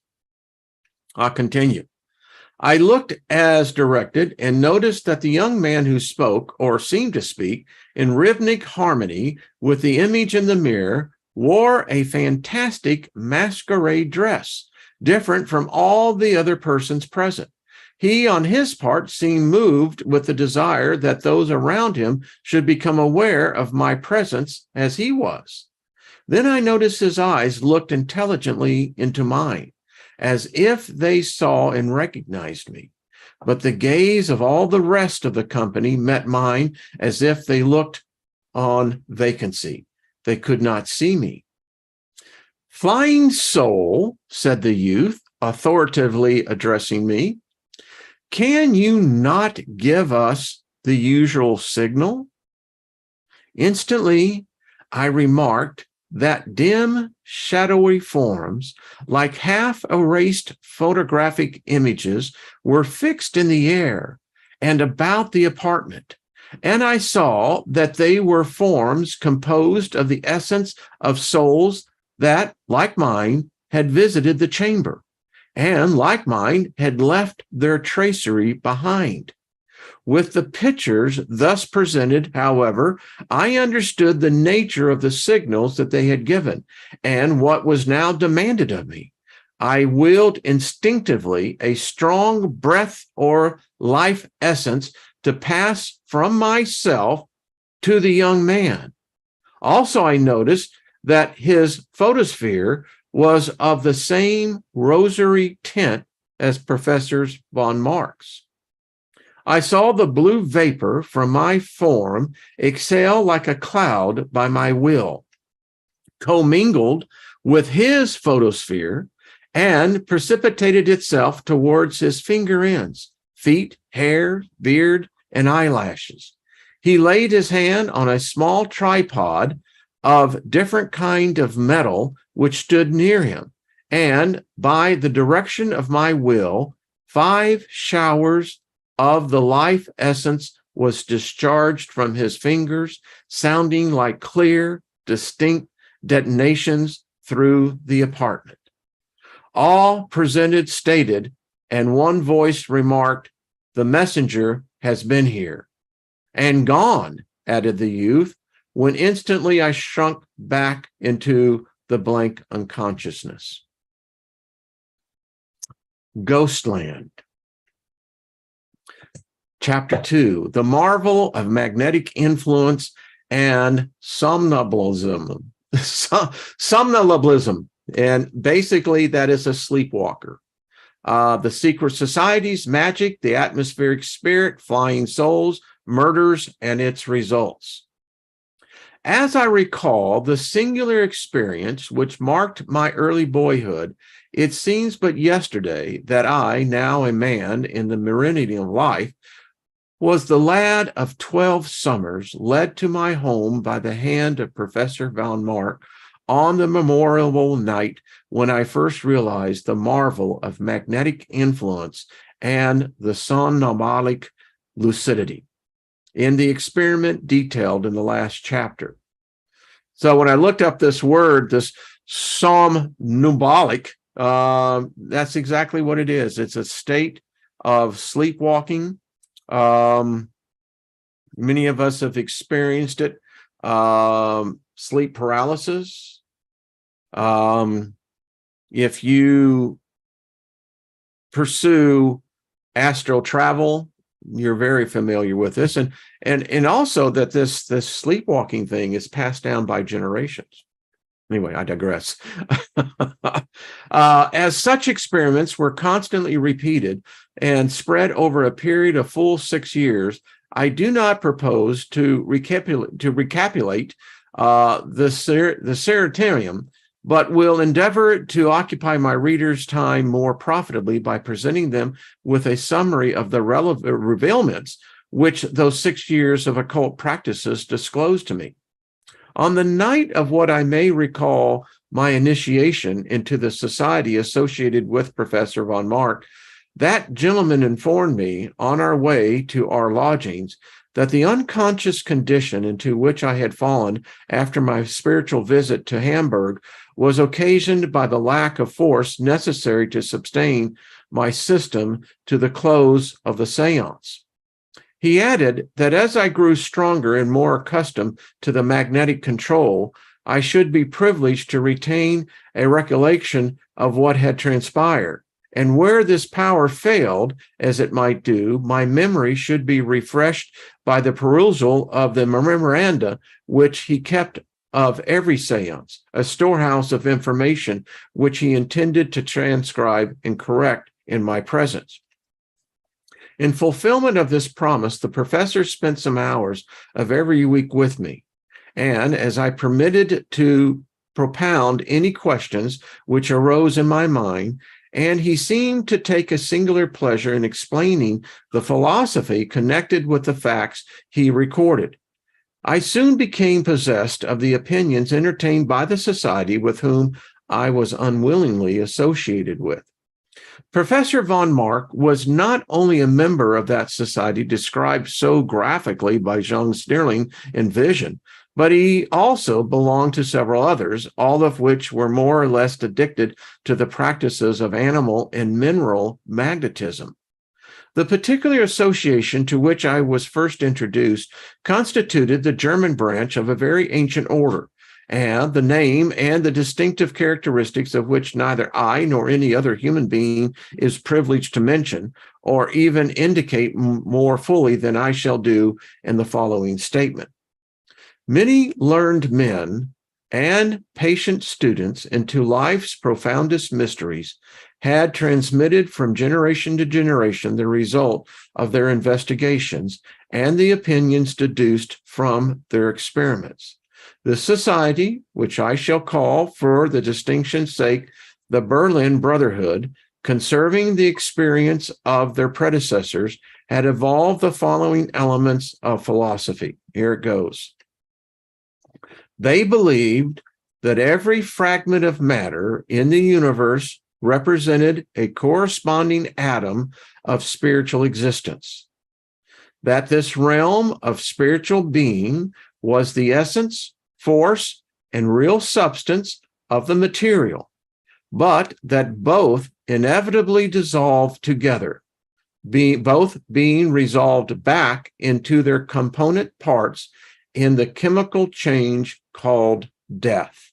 I'll continue. I looked as directed and noticed that the young man who spoke, or seemed to speak, in rhythmic harmony with the image in the mirror, wore a fantastic masquerade dress, different from all the other persons present. He, on his part, seemed moved with the desire that those around him should become aware of my presence as he was. Then I noticed his eyes looked intelligently into mine, as if they saw and recognized me. But the gaze of all the rest of the company met mine as if they looked on vacancy. They could not see me. Flying soul, said the youth, authoritatively addressing me, can you not give us the usual signal? Instantly, I remarked that dim, shadowy forms, like half-erased photographic images, were fixed in the air and about the apartment, and I saw that they were forms composed of the essence of souls that, like mine, had visited the chamber, and, like mine, had left their tracery behind. With the pictures thus presented, however, I understood the nature of the signals that they had given and what was now demanded of me. I willed instinctively a strong breath or life essence to pass from myself to the young man. Also, I noticed that his photosphere was of the same rosary tint as Professor von Mark's. I saw the blue vapor from my form exhale like a cloud by my will, commingled with his photosphere, and precipitated itself towards his finger ends, feet, hair, beard, and eyelashes. He laid his hand on a small tripod of different kind of metal which stood near him, and by the direction of my will, 5 showers of the life essence was discharged from his fingers, sounding like clear, distinct detonations through the apartment. All presented stated, and one voice remarked, "The messenger has been here." "And gone," added the youth, when instantly I shrunk back into the blank unconsciousness. Ghostland. Chapter 2, the marvel of magnetic influence and somnambulism. Somnambulism, and basically that is a sleepwalker. The secret societies, magic, the atmospheric spirit, flying souls, murders, and its results. As I recall the singular experience which marked my early boyhood, it seems but yesterday that I, now a man in the meridian of life, was the lad of 12 summers led to my home by the hand of Professor von Mark on the memorable night when I first realized the marvel of magnetic influence and the somnambulic lucidity in the experiment detailed in the last chapter. So when I looked up this word, this somnambulic, that's exactly what it is. It's a state of sleepwalking. Many of us have experienced it. Sleep paralysis. If you pursue astral travel, you're very familiar with this, and also that this sleepwalking thing is passed down by generations. Anyway, I digress. As such experiments were constantly repeated and spread over a period of full 6 years, I do not propose to recapitulate the serotorium, but will endeavor to occupy my readers' time more profitably by presenting them with a summary of the relevant revealments which those 6 years of occult practices disclosed to me. On the night of what I may recall my initiation into the society associated with Professor von Mark, that gentleman informed me on our way to our lodgings that the unconscious condition into which I had fallen after my spiritual visit to Hamburg was occasioned by the lack of force necessary to sustain my system to the close of the seance. He added that as I grew stronger and more accustomed to the magnetic control, I should be privileged to retain a recollection of what had transpired. And where this power failed, as it might do, my memory should be refreshed by the perusal of the memoranda which he kept of every seance, a storehouse of information which he intended to transcribe and correct in my presence. In fulfillment of this promise, the professor spent some hours of every week with me, and as I permitted to propound any questions which arose in my mind, and he seemed to take a singular pleasure in explaining the philosophy connected with the facts he recorded. I soon became possessed of the opinions entertained by the society with whom I was unwillingly associated with. Professor von Mark was not only a member of that society described so graphically by Jean Stirling in Vision, but he also belonged to several others, all of which were more or less addicted to the practices of animal and mineral magnetism. The particular association to which I was first introduced constituted the German branch of a very ancient order, and the name and the distinctive characteristics of which neither I nor any other human being is privileged to mention, or even indicate more fully than I shall do in the following statement. Many learned men and patient students into life's profoundest mysteries had transmitted from generation to generation the result of their investigations and the opinions deduced from their experiments. The society, which I shall call for the distinction's sake the Berlin Brotherhood, conserving the experience of their predecessors, had evolved the following elements of philosophy. Here it goes. They believed that every fragment of matter in the universe represented a corresponding atom of spiritual existence, that this realm of spiritual being was the essence, force, and real substance of the material, but that both inevitably dissolved together, both being resolved back into their component parts in the chemical change called death.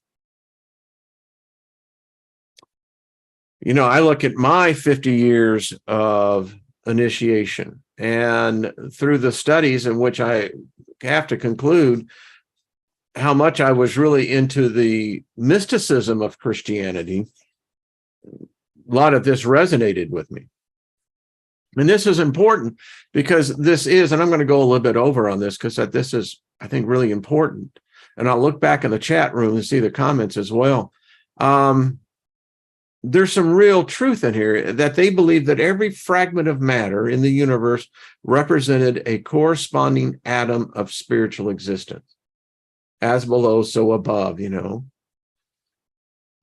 You know, I look at my 50 years of initiation, and through the studies in which I have to conclude how much I was really into the mysticism of Christianity, a lot of this resonated with me. And this is important because this is, and I'm going to go a little bit over on this because this is, I think, really important. And I'll look back in the chat room and see the comments as well. There's some real truth in here that they believe that every fragment of matter in the universe represented a corresponding atom of spiritual existence. As below, so above, you know.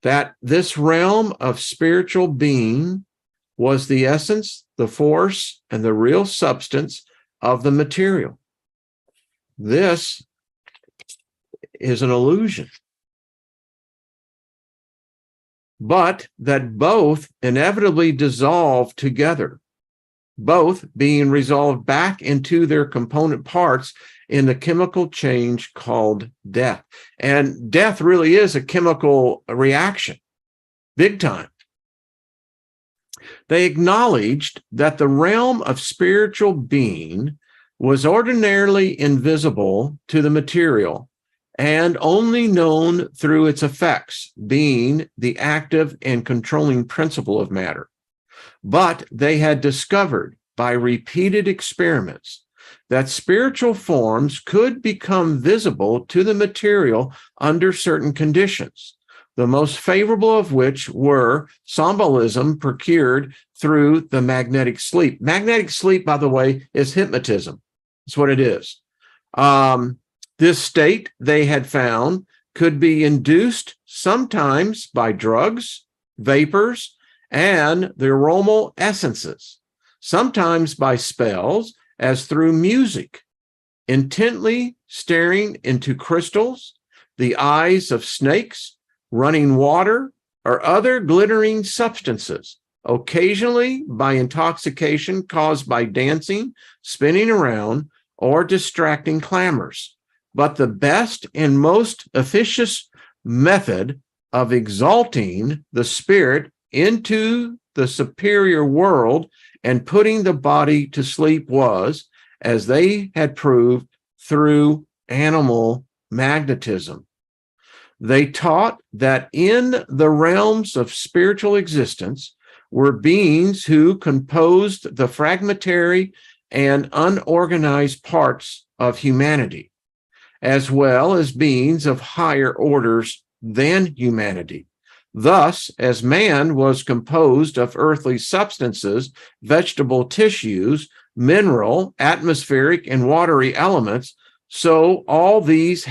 That this realm of spiritual being was the essence, the force, and the real substance of the material. This is an illusion. But that both inevitably dissolve together, both being resolved back into their component parts in the chemical change called death. And death really is a chemical reaction, big time. They acknowledged that the realm of spiritual being was ordinarily invisible to the material and only known through its effects, being the active and controlling principle of matter. But they had discovered by repeated experiments that spiritual forms could become visible to the material under certain conditions, the most favorable of which were somnambulism procured through the magnetic sleep. Magnetic sleep, by the way, is hypnotism. That's what it is. This state, they had found, could be induced sometimes by drugs, vapors, and the aromal essences, sometimes by spells, as through music, intently staring into crystals, the eyes of snakes, running water, or other glittering substances, occasionally by intoxication caused by dancing, spinning around, or distracting clamors. But the best and most efficacious method of exalting the spirit into the superior world and putting the body to sleep was, as they had proved, through animal magnetism. They taught that in the realms of spiritual existence were beings who composed the fragmentary and unorganized parts of humanity, as well as beings of higher orders than humanity. Thus, as man was composed of earthly substances, vegetable tissues, mineral, atmospheric, and watery elements, so had all these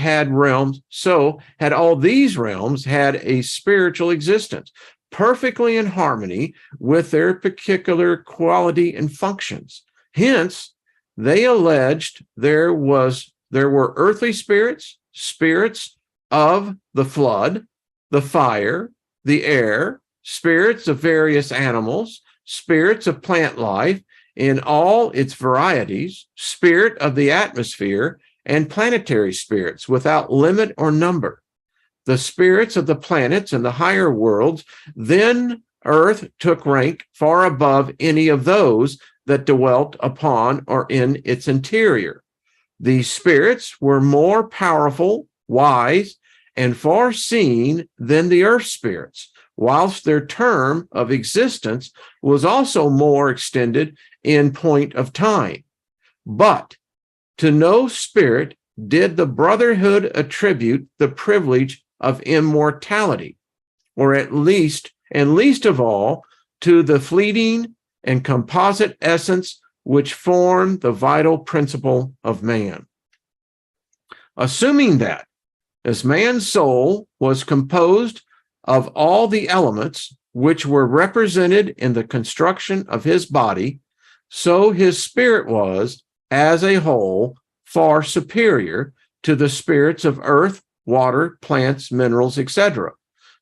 realms had a spiritual existence, perfectly in harmony with their particular quality and functions. Hence, they alleged there were earthly spirits, spirits of the flood, the fire, the air, spirits of various animals, spirits of plant life in all its varieties, spirit of the atmosphere, and planetary spirits without limit or number. The spirits of the planets and the higher worlds, then Earth took rank far above any of those that dwelt upon or in its interior. These spirits were more powerful, wise, and far-seeing than the earth spirits, whilst their term of existence was also more extended in point of time. But to no spirit did the brotherhood attribute the privilege of immortality, or at least, and least of all, to the fleeting and composite essence which formed the vital principle of man. Assuming that, as man's soul was composed of all the elements which were represented in the construction of his body, so his spirit was, as a whole, far superior to the spirits of earth, water, plants, minerals, etc.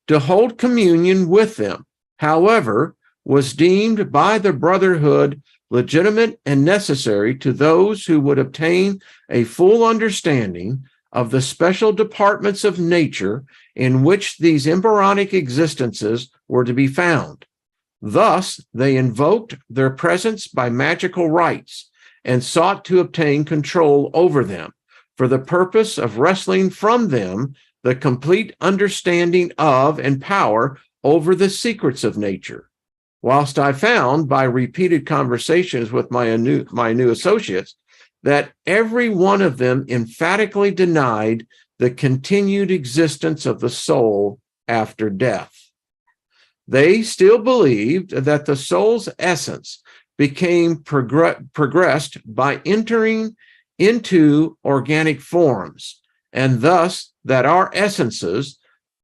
To hold communion with them, however, was deemed by the brotherhood legitimate and necessary to those who would obtain a full understanding of the special departments of nature in which these embryonic existences were to be found. Thus, they invoked their presence by magical rites and sought to obtain control over them for the purpose of wresting from them the complete understanding of and power over the secrets of nature. Whilst I found by repeated conversations with my new associates that every one of them emphatically denied the continued existence of the soul after death. They still believed that the soul's essence became progressed by entering into organic forms, and thus that our essences,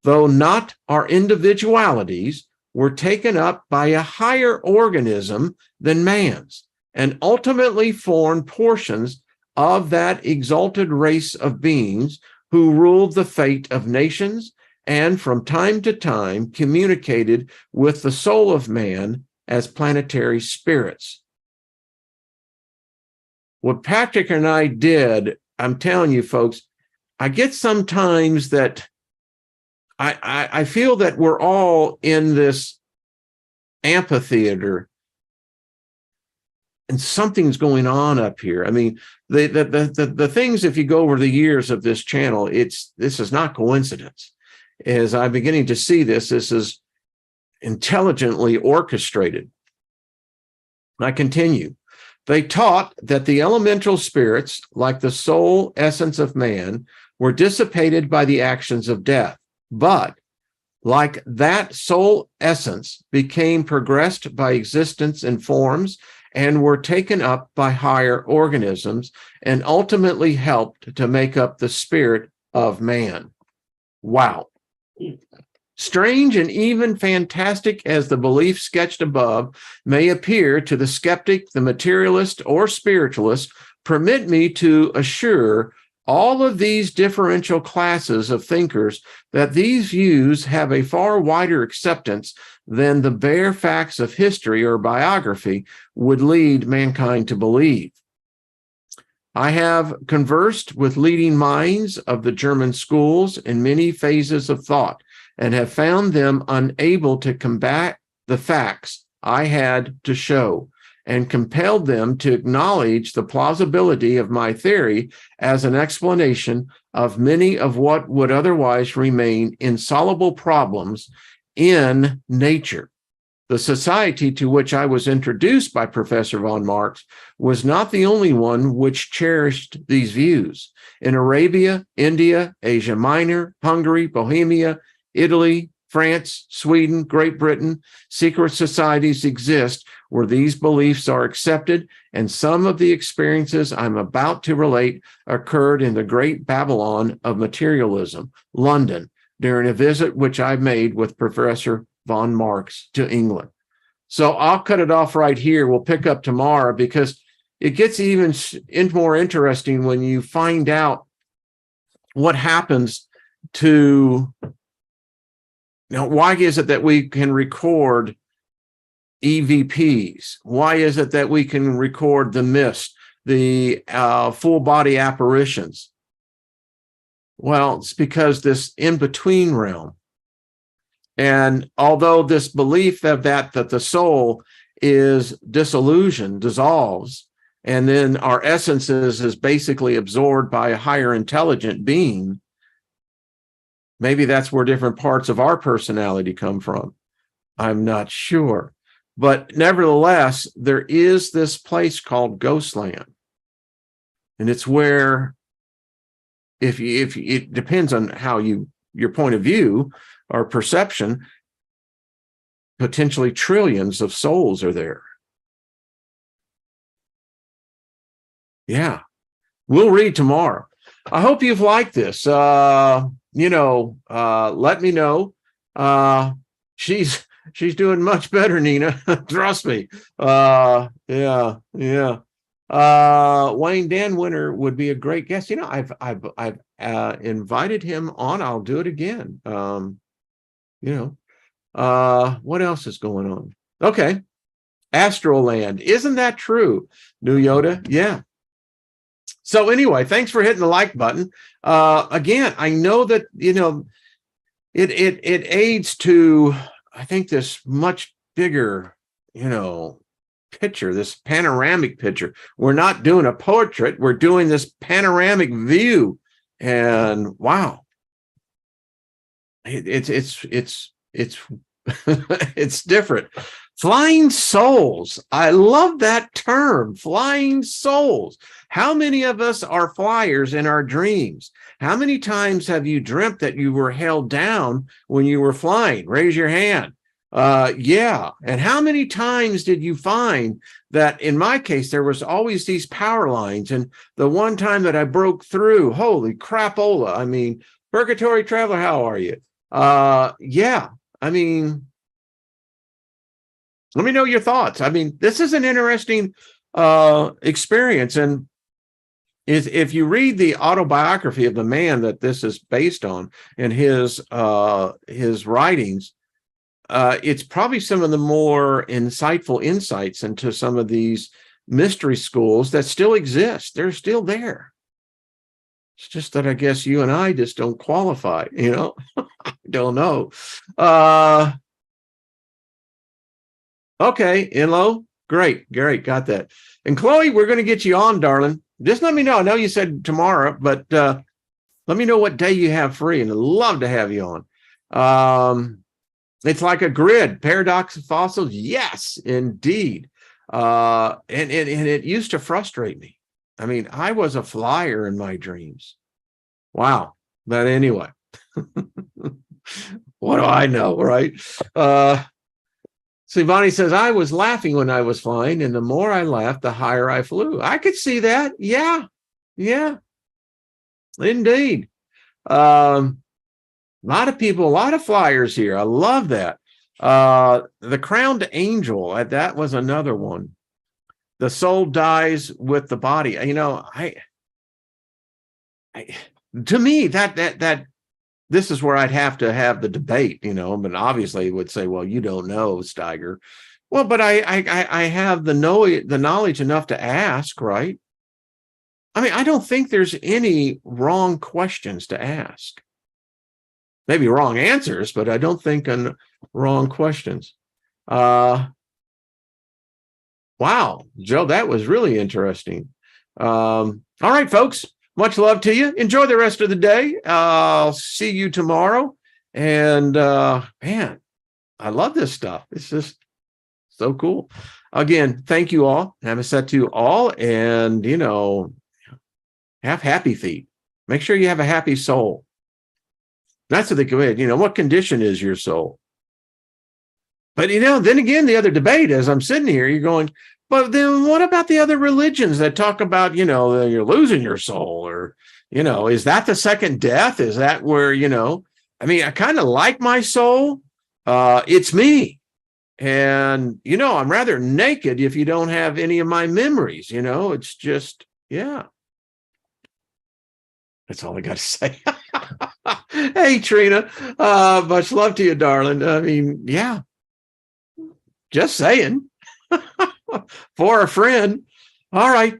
though not our individualities, were taken up by a higher organism than man's, and ultimately formed portions of that exalted race of beings who ruled the fate of nations and from time to time communicated with the soul of man as planetary spirits. what Patrick and I did, I'm telling you folks, I get sometimes that I feel that we're all in this amphitheater and something's going on up here. I mean, the things, if you go over the years of this channel, this is not coincidence. As I'm beginning to see this is intelligently orchestrated. I continue. They taught that the elemental spirits, like the soul essence of man, were dissipated by the actions of death, but like that soul essence became progressed by existence in forms and were taken up by higher organisms and ultimately helped to make up the spirit of man. Wow. Strange and even fantastic as the belief sketched above may appear to the skeptic, the materialist, or spiritualist, permit me to assure all of these differential classes of thinkers that these views have a far wider acceptance than the bare facts of history or biography would lead mankind to believe. I have conversed with leading minds of the German schools in many phases of thought and have found them unable to combat the facts I had to show, and compelled them to acknowledge the plausibility of my theory as an explanation of many of what would otherwise remain insoluble problems in nature. The society to which I was introduced by Professor von Marx was not the only one which cherished these views. In Arabia, India, Asia Minor, Hungary, Bohemia, Italy, France, Sweden, Great Britain, secret societies exist where these beliefs are accepted, and some of the experiences I'm about to relate occurred in the great Babylon of materialism, London, during a visit which I made with Professor von Marx to England. So I'll cut it off right here. We'll pick up tomorrow because it gets even more interesting when you find out what happens to... Now, why is it that we can record EVPs? Why is it that we can record the mist, the full body apparitions? Well, it's because this in-between realm. And although this belief that the soul is disillusioned, dissolves, and then our essences is basically absorbed by a higher intelligent being, maybe that's where different parts of our personality come from. I'm not sure. But nevertheless, there is this place called Ghostland. And it's where, if it depends on how your point of view or perception, potentially trillions of souls are there. Yeah. We'll read tomorrow. I hope you've liked this. Let me know. She's doing much better, Nina. Trust me. Yeah. Wayne Dan Winter would be a great guest. I've invited him on. I'll do it again. What else is going on? Okay. Astral Land. Isn't that true? New Yoda. Yeah. So anyway, thanks for hitting the like button. Again, I know that, it aids to, I think, this much bigger, picture, this panoramic picture. We're not doing a portrait. We're doing this panoramic view. And wow, it's it's different. Flying souls. I love that term, flying souls. How many of us are flyers in our dreams? How many times have you dreamt that you were held down when you were flying? Raise your hand. Yeah. And how many times did you find that, in my case, there was always these power lines? And the one time that I broke through, holy crapola. I mean, Purgatory Traveler, how are you? Yeah. I mean, let me know your thoughts. I mean, this is an interesting experience. And if you read the autobiography of the man that this is based on and his writings, it's probably some of the more insightful insights into some of these mystery schools that still exist. They're still there. It's just that I guess you and I just don't qualify, I don't know. Okay, Enlo, great, got that. And Chloe, we're going to get you on, darling. Just let me know. I know you said tomorrow, but let me know what day you have free, and I'd love to have you on. It's like a grid, paradox of fossils. Yes, indeed. And it used to frustrate me. I mean, I was a flyer in my dreams. Wow. But anyway, what do I know, right? Sivani says, I was laughing when I was flying, and the more I laughed, the higher I flew. I could see that. Yeah, indeed. A lot of people, a lot of flyers here. I love that. The crowned angel, that was another one. The soul dies with the body. To me, that this is where I'd have to have the debate, but obviously it would say, well, you don't know, Steiger. Well, but I have the knowledge enough to ask, right? I mean, I don't think there's any wrong questions to ask. Maybe wrong answers, but I don't think wrong questions. Wow, Joe, that was really interesting. All right, folks. Much love to you. Enjoy the rest of the day. I'll see you tomorrow. And man, I love this stuff. It's just so cool. Again, thank you all. Namaste to you all. And, have happy feet. Make sure you have a happy soul. That's what they commit. What condition is your soul? But, then again, the other debate, as I'm sitting here, you're going, but then what about the other religions that talk about, you're losing your soul, or, is that the second death? Is that where, I kind of like my soul. It's me. And, I'm rather naked if you don't have any of my memories, it's just, yeah. That's all I got to say. Hey, Trina, much love to you, darling. I mean, yeah, just saying. For a friend. All right.